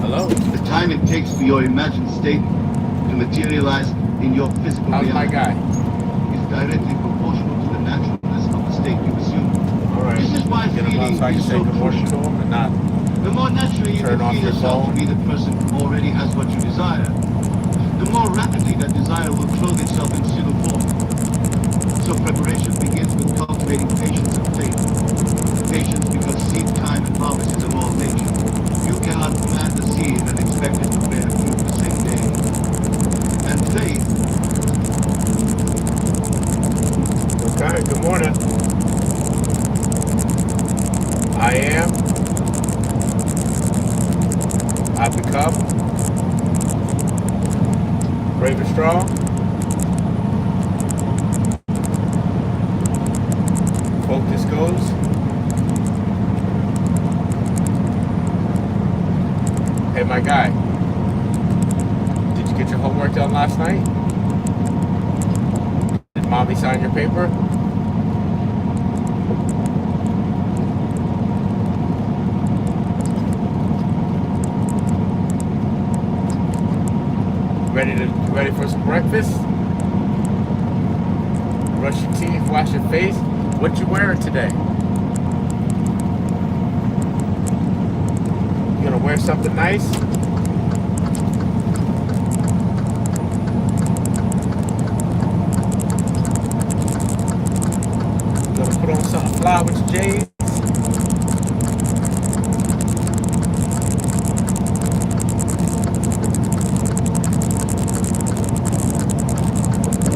Hello. The time it takes for your imagined state to materialize in your physical How's my reality guy? is directly proportional to the naturalness of the state you assume. All right. This is why Get him up feeling so I can is say so good morning to crucial. him and not. The more naturally you Turn can off feel your yourself to phone. be the person who already has what you desire, the more rapidly that desire will clothe itself in pseudo form. So preparation begins with cultivating patience and faith. Patience because seed time and harvest is a law of nature. You cannot plant a seed and expect it to bear fruit the same day. And faith. Okay, good morning. I am. I become. Brave and strong. Focus goes. Hey, my guy. Did you get your homework done last night? Did mommy sign your paper? Ready for some breakfast? Brush your teeth, wash your face. What you wearing today? You gonna wear something nice? You gonna put on something fly with your J's?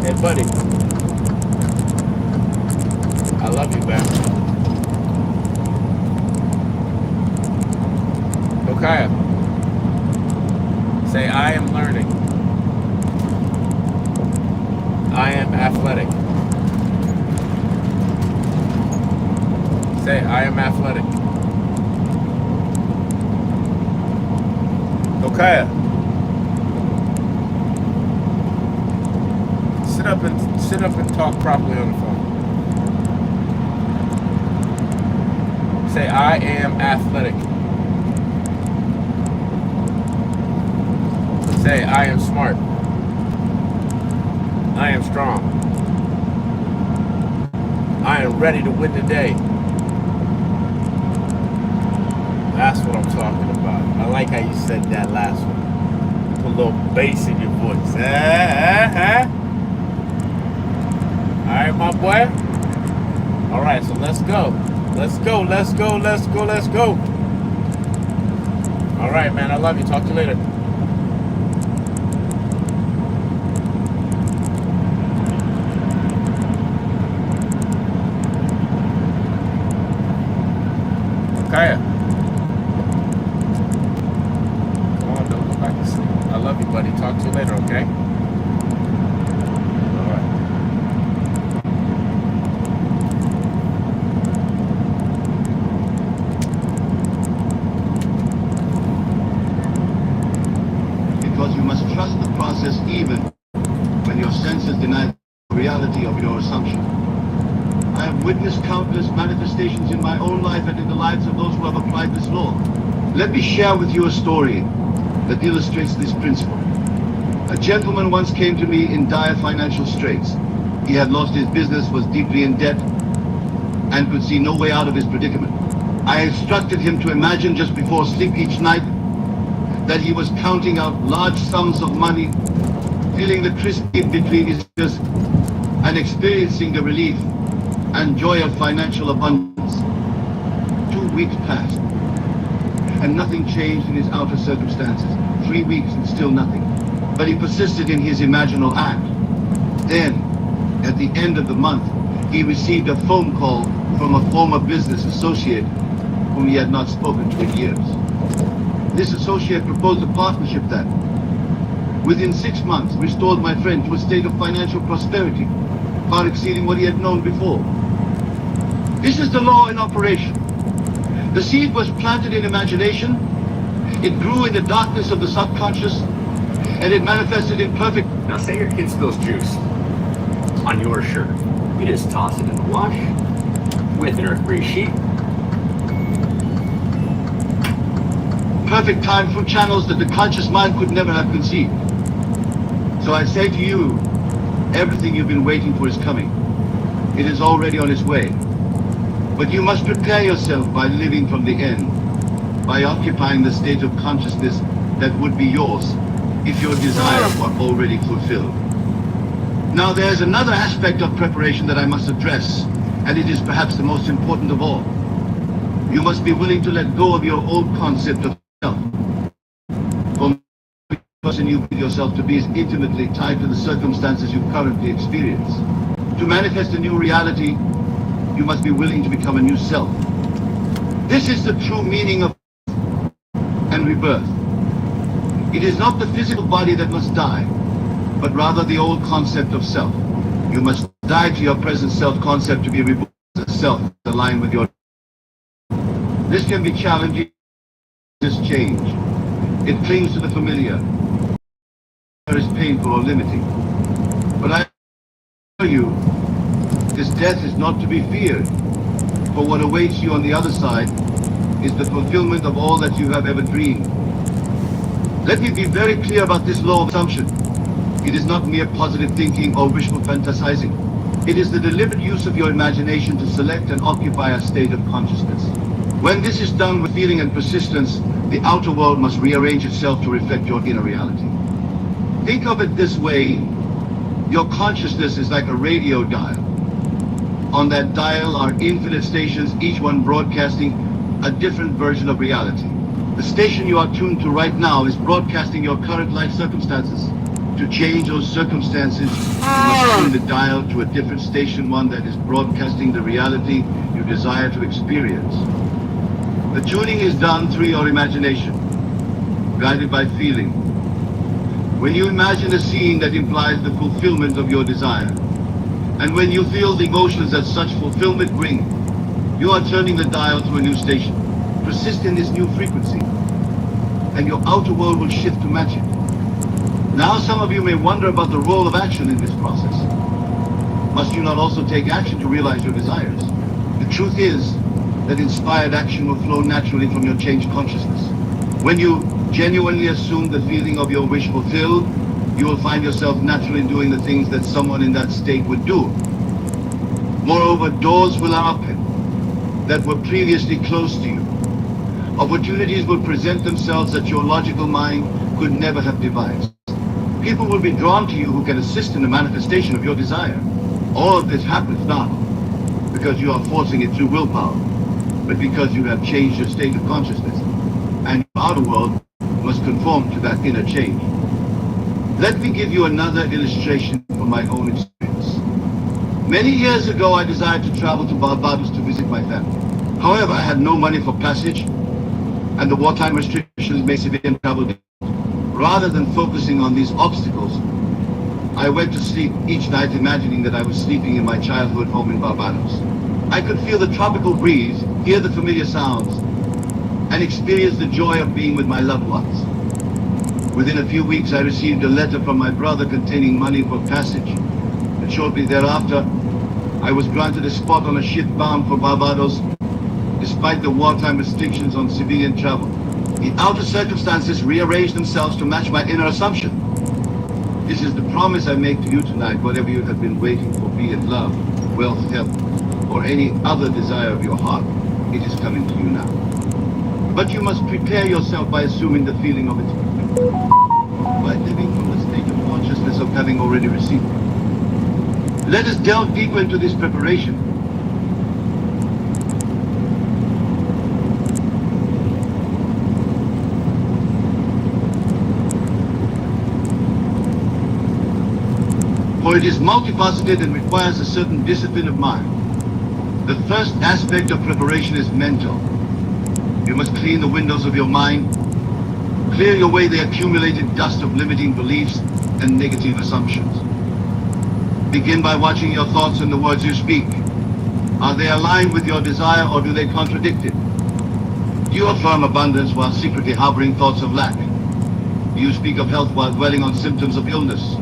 Hey, buddy. I love you, man. Okay. Say, I am learning. I am athletic. Say, I am athletic. Okay. Sit up and talk properly on the phone. Say, I am athletic. Say, I am smart. I am strong. I am ready to win the day. That's what I'm talking about. I like how you said that last one. Put a little bass in your voice. Alright, my boy. Alright, so let's go. Let's go. Alright, man, I love you. Talk to you later. Okay. Come on, don't go back to sleep. I love you, buddy. Talk to you later, okay? Even when your senses deny the reality of your assumption. I have witnessed countless manifestations in my own life and in the lives of those who have applied this law. Let me share with you a story that illustrates this principle. A gentleman once came to me in dire financial straits. He had lost his business, was deeply in debt, and could see no way out of his predicament. I instructed him to imagine just before sleep each night that he was counting out large sums of money, feeling the crisp in between his fingers, and experiencing the relief and joy of financial abundance. 2 weeks passed, and nothing changed in his outer circumstances. 3 weeks and still nothing. But he persisted in his imaginal act. Then, at the end of the month, he received a phone call from a former business associate whom he had not spoken to in years. This associate proposed a partnership that, within 6 months, restored my friend to a state of financial prosperity, far exceeding what he had known before. This is the law in operation. The seed was planted in imagination, it grew in the darkness of the subconscious, and it manifested in perfect... Now say your kid spills juice on your shirt. You just toss it in the wash with an earth-free sheet. perfect time through channels that the conscious mind could never have conceived. So I say to you, everything you've been waiting for is coming. It is already on its way. But you must prepare yourself by living from the end, by occupying the state of consciousness that would be yours if your desires were already fulfilled. Now there's another aspect of preparation that I must address, and it is perhaps the most important of all. You must be willing to let go of your old concept of self. For the person you believe yourself to be is intimately tied to the circumstances you currently experience. To manifest a new reality, you must be willing to become a new self. This is the true meaning of and rebirth. It is not the physical body that must die, but rather the old concept of self. You must die to your present self-concept to be reborn as a self aligned with your... This can be challenging, this change. It clings to the familiar. It is painful or limiting. But I tell you, this death is not to be feared, for what awaits you on the other side is the fulfillment of all that you have ever dreamed. Let me be very clear about this law of assumption. It is not mere positive thinking or wishful fantasizing. It is the deliberate use of your imagination to select and occupy a state of consciousness. When this is done with feeling and persistence, the outer world must rearrange itself to reflect your inner reality. Think of it this way. Your consciousness is like a radio dial. On that dial are infinite stations, each one broadcasting a different version of reality. The station you are tuned to right now is broadcasting your current life circumstances. To change those circumstances, you must tune the dial to a different station, one that is broadcasting the reality you desire to experience. The tuning is done through your imagination, guided by feeling. When you imagine a scene that implies the fulfillment of your desire, and when you feel the emotions that such fulfillment bring, you are turning the dial to a new station. Persist in this new frequency, and your outer world will shift to match it. Now some of you may wonder about the role of action in this process. Must you not also take action to realize your desires? The truth is that inspired action will flow naturally from your changed consciousness. When you genuinely assume the feeling of your wish fulfilled, you will find yourself naturally doing the things that someone in that state would do. Moreover, doors will open that were previously closed to you. Opportunities will present themselves that your logical mind could never have devised. People will be drawn to you who can assist in the manifestation of your desire. All of this happens not because you are forcing it through willpower, but because you have changed your state of consciousness, and your outer world must conform to that inner change. Let me give you another illustration from my own experience. Many years ago, I desired to travel to Barbados to visit my family. However, I had no money for passage, and the wartime restrictions made civilian travel difficult. Rather than focusing on these obstacles, I went to sleep each night imagining that I was sleeping in my childhood home in Barbados. I could feel the tropical breeze, hear the familiar sounds, and experience the joy of being with my loved ones. Within a few weeks, I received a letter from my brother containing money for passage, and shortly thereafter, I was granted a spot on a ship bound for Barbados, despite the wartime restrictions on civilian travel. The outer circumstances rearranged themselves to match my inner assumption. This is the promise I make to you tonight. Whatever you have been waiting for, be it love, wealth, health, or any other desire of your heart, it is coming to you now. But you must prepare yourself by assuming the feeling of its by living from the state of consciousness of having already received it. Let us delve deeper into this preparation. For it is multifaceted and requires a certain discipline of mind. The first aspect of preparation is mental. You must clean the windows of your mind, clear away the accumulated dust of limiting beliefs and negative assumptions. Begin by watching your thoughts and the words you speak. Are they aligned with your desire or do they contradict it? Do you affirm abundance while secretly harboring thoughts of lack? Do you speak of health while dwelling on symptoms of illness?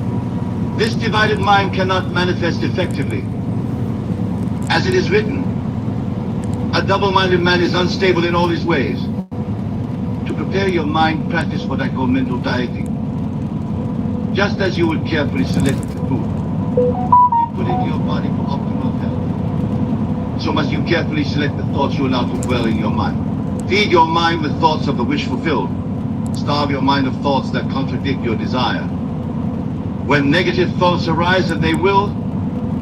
This divided mind cannot manifest effectively. As it is written, a double-minded man is unstable in all his ways. To prepare your mind, practice what I call mental dieting. Just as you would carefully select the food you put into your body for optimal health, so must you carefully select the thoughts you allow to dwell in your mind. Feed your mind with thoughts of the wish fulfilled. Starve your mind of thoughts that contradict your desire. When negative thoughts arise, and they will,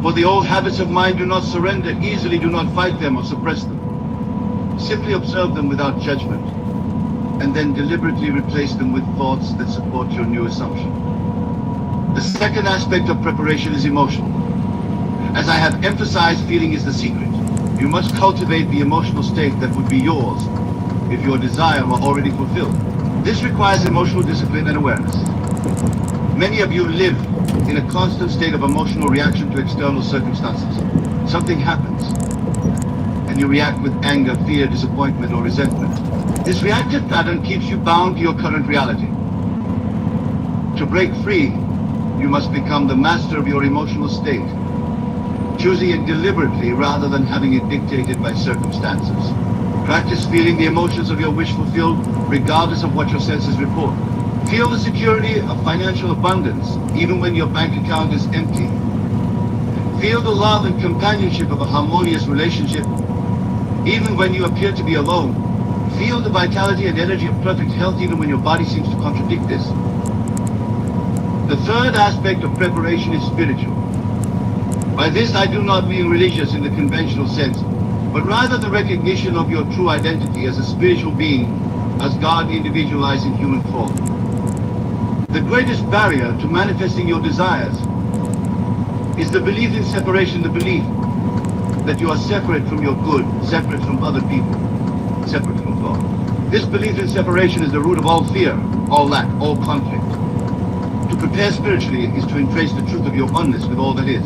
for the old habits of mind do not surrender easily, do not fight them or suppress them. Simply observe them without judgment, and then deliberately replace them with thoughts that support your new assumption. The second aspect of preparation is emotional. As I have emphasized, feeling is the secret. You must cultivate the emotional state that would be yours if your desire were already fulfilled. This requires emotional discipline and awareness. Many of you live in a constant state of emotional reaction to external circumstances. Something happens, and you react with anger, fear, disappointment, or resentment. This reactive pattern keeps you bound to your current reality. To break free, you must become the master of your emotional state, choosing it deliberately rather than having it dictated by circumstances. Practice feeling the emotions of your wish fulfilled, regardless of what your senses report. Feel the security of financial abundance, even when your bank account is empty. Feel the love and companionship of a harmonious relationship, even when you appear to be alone. Feel the vitality and energy of perfect health, even when your body seems to contradict this. The third aspect of preparation is spiritual. By this, I do not mean religious in the conventional sense, but rather the recognition of your true identity as a spiritual being, as God individualized in human form. The greatest barrier to manifesting your desires is the belief in separation, the belief that you are separate from your good, separate from other people, separate from God. This belief in separation is the root of all fear, all lack, all conflict. To prepare spiritually is to embrace the truth of your oneness with all that is.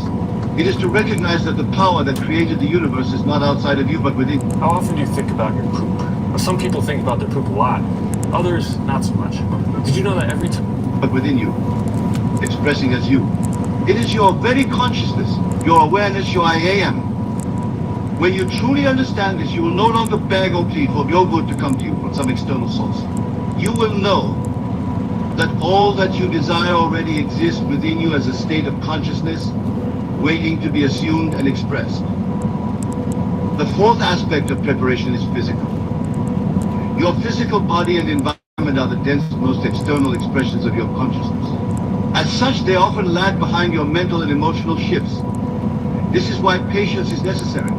It is to recognize that the power that created the universe is not outside of you, but within you. How often do you think about your poop? Well, some people think about their poop a lot, others not so much. Did you know that every time? But within you, expressing as you. It is your very consciousness, your awareness, your I am. When you truly understand this, you will no longer beg or plead for your good to come to you from some external source. You will know that all that you desire already exists within you as a state of consciousness, waiting to be assumed and expressed. The fourth aspect of preparation is physical. Your physical body and environment are the densest, most external expressions of your consciousness. As such, they often lag behind your mental and emotional shifts. This is why patience is necessary.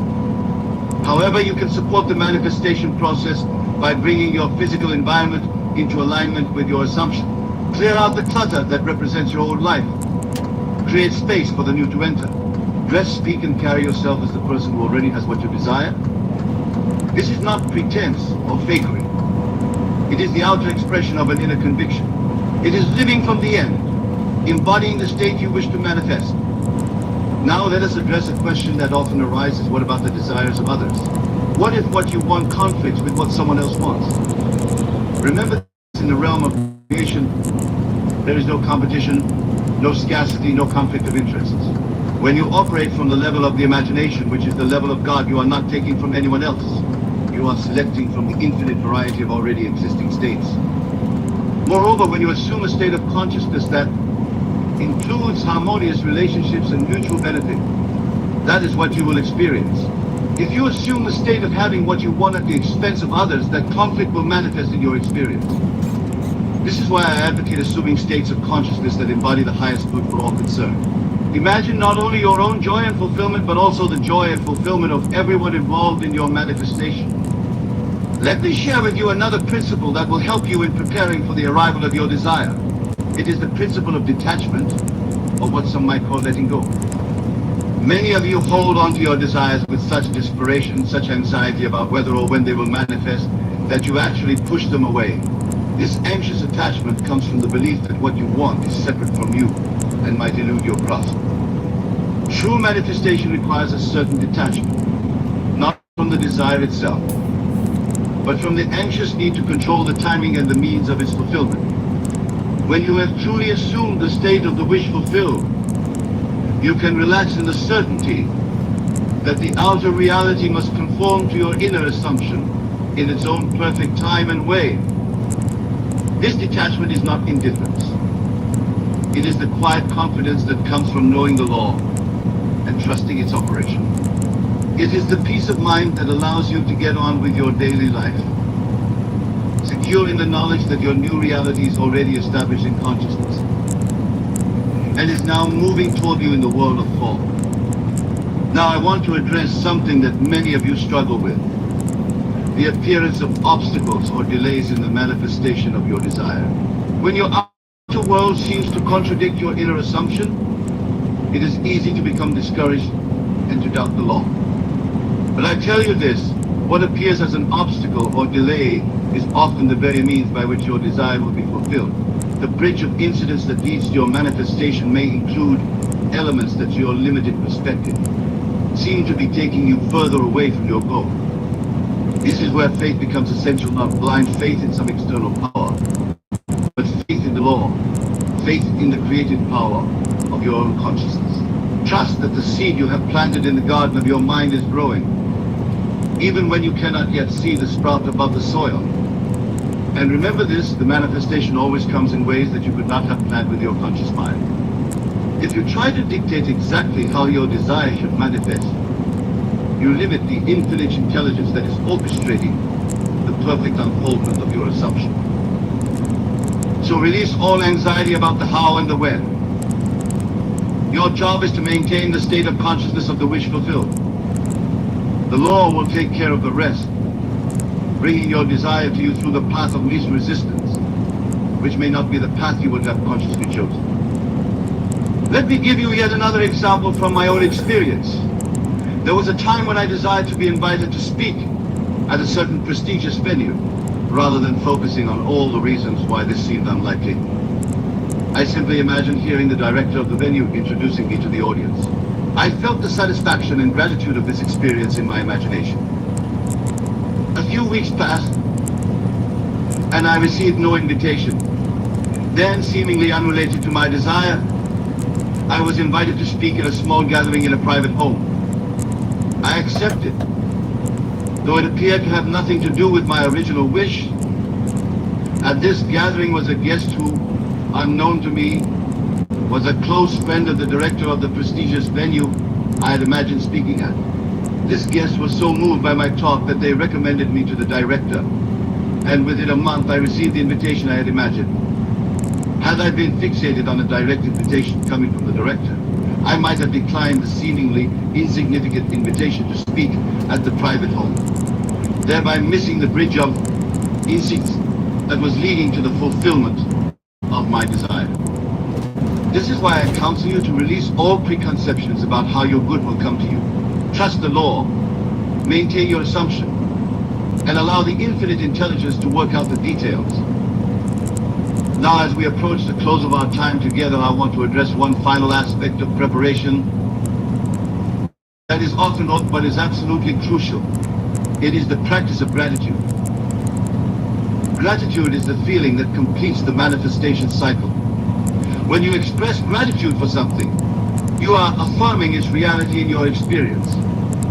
However, you can support the manifestation process by bringing your physical environment into alignment with your assumption. Clear out the clutter that represents your old life. Create space for the new to enter. Dress, speak, and carry yourself as the person who already has what you desire. This is not pretense or fakery. It is the outer expression of an inner conviction. It is living from the end, embodying the state you wish to manifest. Now let us address a question that often arises. What about the desires of others? What if what you want conflicts with what someone else wants? Remember, in the realm of creation, there is no competition, no scarcity, no conflict of interests. When you operate from the level of the imagination, which is the level of God, you are not taking from anyone else. You are selecting from the infinite variety of already existing states. Moreover, when you assume a state of consciousness that includes harmonious relationships and mutual benefit. That is what you will experience. If you assume the state of having what you want at the expense of others, that conflict will manifest in your experience. This is why I advocate assuming states of consciousness that embody the highest good for all concerned. Imagine not only your own joy and fulfillment, but also the joy and fulfillment of everyone involved in your manifestation. Let me share with you another principle that will help you in preparing for the arrival of your desire. It is the principle of detachment, or what some might call letting go. Many of you hold on to your desires with such desperation, such anxiety about whether or when they will manifest, that you actually push them away. This anxious attachment comes from the belief that what you want is separate from you and might elude your grasp. True manifestation requires a certain detachment, not from the desire itself, but from the anxious need to control the timing and the means of its fulfillment. When you have truly assumed the state of the wish fulfilled, you can relax in the certainty that the outer reality must conform to your inner assumption in its own perfect time and way. This detachment is not indifference. It is the quiet confidence that comes from knowing the law and trusting its operation. It is the peace of mind that allows you to get on with your daily life, secure in the knowledge that your new reality is already established in consciousness and is now moving toward you in the world of form. Now I want to address something that many of you struggle with: the appearance of obstacles or delays in the manifestation of your desire. When your outer world seems to contradict your inner assumption, it is easy to become discouraged and to doubt the law. But I tell you this, what appears as an obstacle or delay is often the very means by which your desire will be fulfilled. The bridge of incidents that leads to your manifestation may include elements that your limited perspective seem to be taking you further away from your goal. This is where faith becomes essential, not blind faith in some external power, but faith in the law, faith in the creative power of your own consciousness. Trust that the seed you have planted in the garden of your mind is growing, even when you cannot yet see the sprout above the soil. And remember this, the manifestation always comes in ways that you could not have planned with your conscious mind. If you try to dictate exactly how your desire should manifest, you limit the infinite intelligence that is orchestrating the perfect unfoldment of your assumption. So release all anxiety about the how and the when. Your job is to maintain the state of consciousness of the wish fulfilled. The law will take care of the rest, bringing your desire to you through the path of least resistance, which may not be the path you would have consciously chosen. Let me give you yet another example from my own experience. There was a time when I desired to be invited to speak at a certain prestigious venue, rather than focusing on all the reasons why this seemed unlikely. I simply imagined hearing the director of the venue introducing me to the audience. I felt the satisfaction and gratitude of this experience in my imagination. A few weeks passed, and I received no invitation. Then, seemingly unrelated to my desire, I was invited to speak at a small gathering in a private home. I accepted, though it appeared to have nothing to do with my original wish. At this gathering was a guest who, unknown to me, was a close friend of the director of the prestigious venue I had imagined speaking at. This guest was so moved by my talk that they recommended me to the director, and within a month I received the invitation I had imagined. Had I been fixated on a direct invitation coming from the director, I might have declined the seemingly insignificant invitation to speak at the private home, thereby missing the bridge of instincts that was leading to the fulfillment of my desire. This is why I counsel you to release all preconceptions about how your good will come to you. Trust the law, maintain your assumption, and allow the infinite intelligence to work out the details. Now, as we approach the close of our time together, I want to address one final aspect of preparation that is often overlooked but is absolutely crucial. It is the practice of gratitude. Gratitude is the feeling that completes the manifestation cycle. When you express gratitude for something, you are affirming its reality in your experience.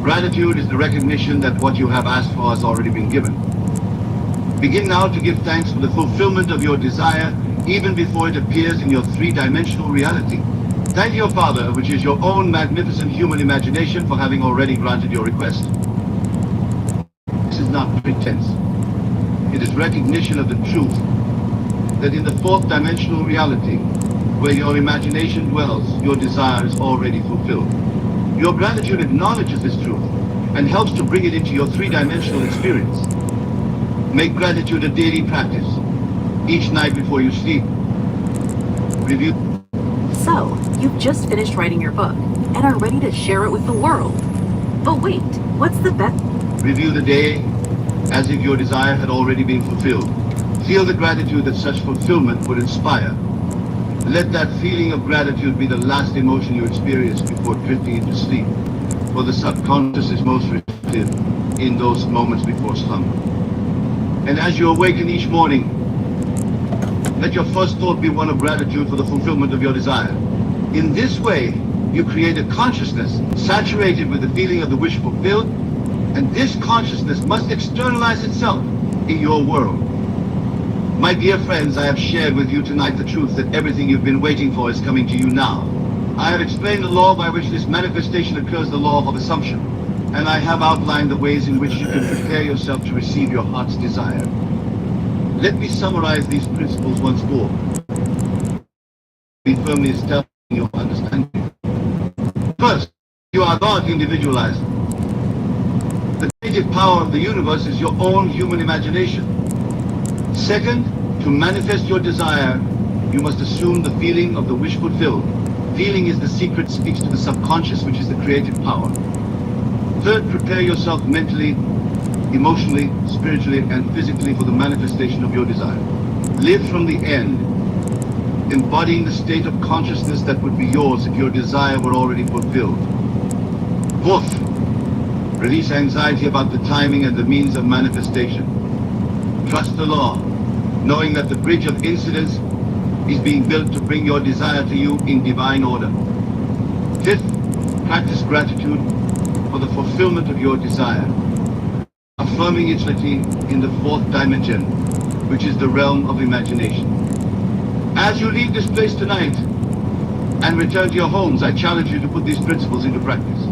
Gratitude is the recognition that what you have asked for has already been given. Begin now to give thanks for the fulfillment of your desire even before it appears in your three-dimensional reality. Thank your Father, which is your own magnificent human imagination, for having already granted your request. This is not pretense. It is recognition of the truth that in the fourth dimensional reality, where your imagination dwells, your desire is already fulfilled. Your gratitude acknowledges this truth and helps to bring it into your three-dimensional experience. Make gratitude a daily practice, each night before you sleep. Review. So, you've just finished writing your book and are ready to share it with the world. But wait, what's the best? Review the day as if your desire had already been fulfilled. Feel the gratitude that such fulfillment would inspire. Let that feeling of gratitude be the last emotion you experience before drifting into sleep, for the subconscious is most receptive in those moments before slumber. And as you awaken each morning, let your first thought be one of gratitude for the fulfillment of your desire. In this way, you create a consciousness saturated with the feeling of the wish fulfilled, and this consciousness must externalize itself in your world. My dear friends, I have shared with you tonight the truth that everything you've been waiting for is coming to you now. I have explained the law by which this manifestation occurs, the law of assumption, and I have outlined the ways in which you can prepare yourself to receive your heart's desire. Let me summarize these principles once more. Be firmly established in your understanding. First, you are God individualized. The creative power of the universe is your own human imagination. Second, to manifest your desire, you must assume the feeling of the wish fulfilled. Feeling is the secret, speaks to the subconscious, which is the creative power. Third, prepare yourself mentally, emotionally, spiritually, and physically for the manifestation of your desire. Live from the end, embodying the state of consciousness that would be yours if your desire were already fulfilled. Fourth, release anxiety about the timing and the means of manifestation. Trust the law, knowing that the bridge of incidents is being built to bring your desire to you in divine order. Fifth, practice gratitude for the fulfillment of your desire, affirming its reality in the fourth dimension, which is the realm of imagination. As you leave this place tonight and return to your homes, I challenge you to put these principles into practice.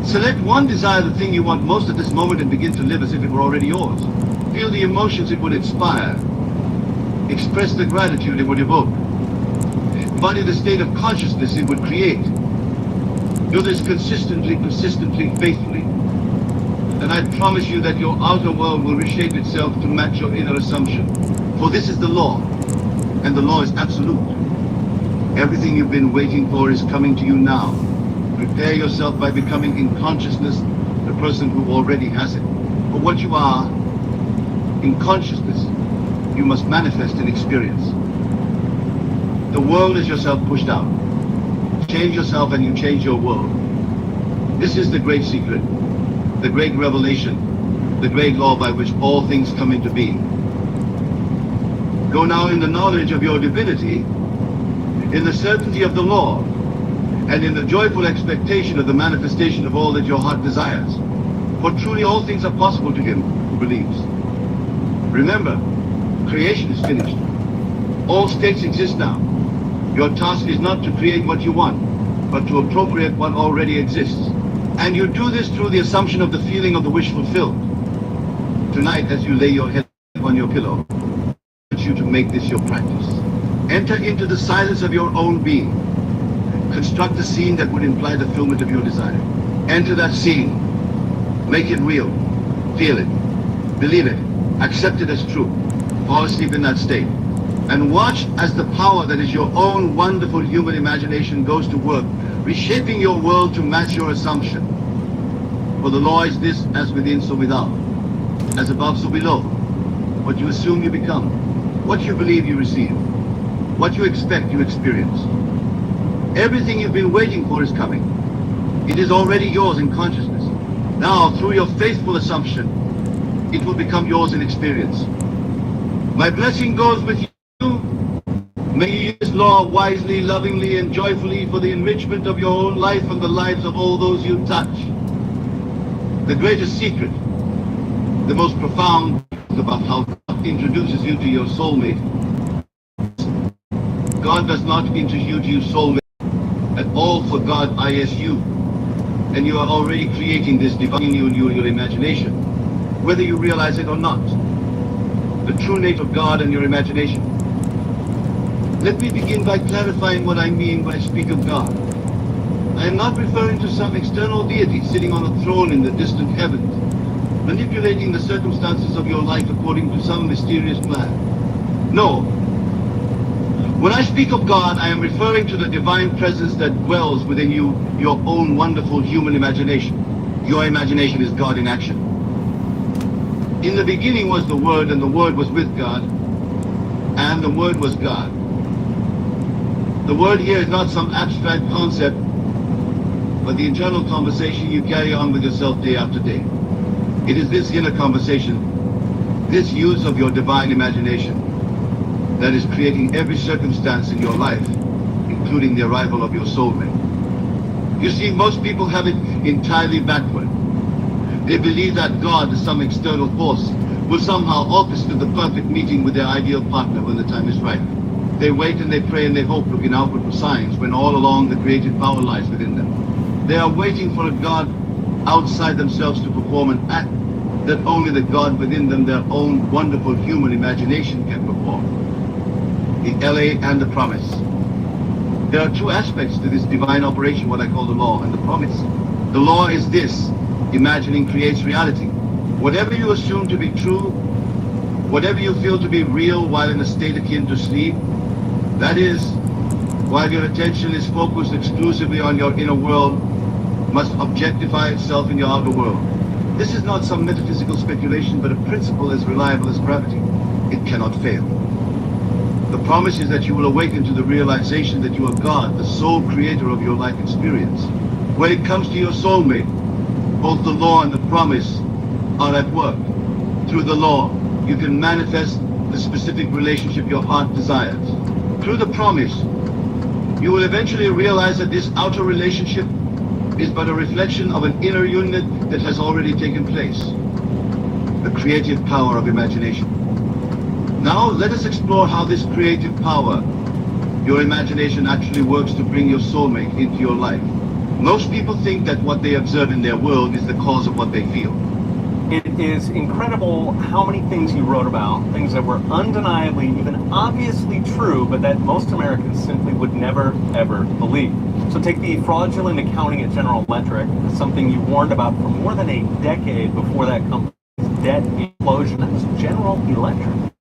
Select one desire, the thing you want most at this moment, and begin to live as if it were already yours. Feel the emotions it would inspire. Express the gratitude it would evoke. Embody the state of consciousness it would create. Do this consistently, persistently, faithfully. And I promise you that your outer world will reshape itself to match your inner assumption. For this is the law, and the law is absolute. Everything you've been waiting for is coming to you now. Prepare yourself by becoming in consciousness the person who already has it. For what you are, in consciousness, you must manifest in experience. The world is yourself pushed out. Change yourself and you change your world. This is the great secret, the great revelation, the great law by which all things come into being. Go now in the knowledge of your divinity, in the certainty of the law, and in the joyful expectation of the manifestation of all that your heart desires. For truly all things are possible to him who believes. Remember, creation is finished. All states exist now. Your task is not to create what you want, but to appropriate what already exists. And you do this through the assumption of the feeling of the wish fulfilled. Tonight, as you lay your head on your pillow, I want you to make this your practice. Enter into the silence of your own being. Construct a scene that would imply the fulfillment of your desire. Enter that scene. Make it real. Feel it. Believe it. Accept it as true. Fall asleep in that state. And watch as the power that is your own wonderful human imagination goes to work, reshaping your world to match your assumption. For the law is this, as within, so without. As above, so below. What you assume, you become. What you believe, you receive. What you expect, you experience. Everything you've been waiting for is coming. It is already yours in consciousness. Now, through your faithful assumption, it will become yours in experience. My blessing goes with you. May you use this law wisely, lovingly, and joyfully for the enrichment of your own life and the lives of all those you touch. The greatest secret, the most profound about how God introduces you to your soulmate, God does not interview you soulmate at all for God ISU. And you are already creating this divine you in your imagination, whether you realize it or not. The true nature of God and your imagination. Let me begin by clarifying what I mean when I speak of God. I am not referring to some external deity sitting on a throne in the distant heavens, manipulating the circumstances of your life according to some mysterious plan. No. When I speak of God, I am referring to the divine presence that dwells within you, your own wonderful human imagination. Your imagination is God in action. In the beginning was the Word, and the Word was with God, and the Word was God. The Word here is not some abstract concept, but the internal conversation you carry on with yourself day after day. It is this inner conversation, this use of your divine imagination, that is creating every circumstance in your life, including the arrival of your soulmate. You see, most people have it entirely backward. They believe that God, is some external force, will somehow orchestrate the perfect meeting with their ideal partner when the time is right. They wait and they pray and they hope, looking outward for signs, when all along the creative power lies within them. They are waiting for a God outside themselves to perform an act that only the God within them, their own wonderful human imagination, can perform. The LA and the promise. There are two aspects to this divine operation, what I call the law and the promise. The law is this: imagining creates reality. Whatever you assume to be true, whatever you feel to be real while in a state akin to sleep, that is, while your attention is focused exclusively on your inner world, must objectify itself in your outer world. This is not some metaphysical speculation, but a principle as reliable as gravity. It cannot fail. The promise is that you will awaken to the realization that you are God, the sole creator of your life experience. When it comes to your soulmate, both the law and the promise are at work. Through the law, you can manifest the specific relationship your heart desires. Through the promise, you will eventually realize that this outer relationship is but a reflection of an inner union that has already taken place. The creative power of imagination. Now let us explore how this creative power, your imagination, actually works to bring your soulmate into your life. Most people think that what they observe in their world is the cause of what they feel. It is incredible how many things you wrote about, things that were undeniably, even obviously true, but that most Americans simply would never, ever believe. So take the fraudulent accounting at General Electric, something you warned about for more than a decade before that company's debt implosion. That was General Electric.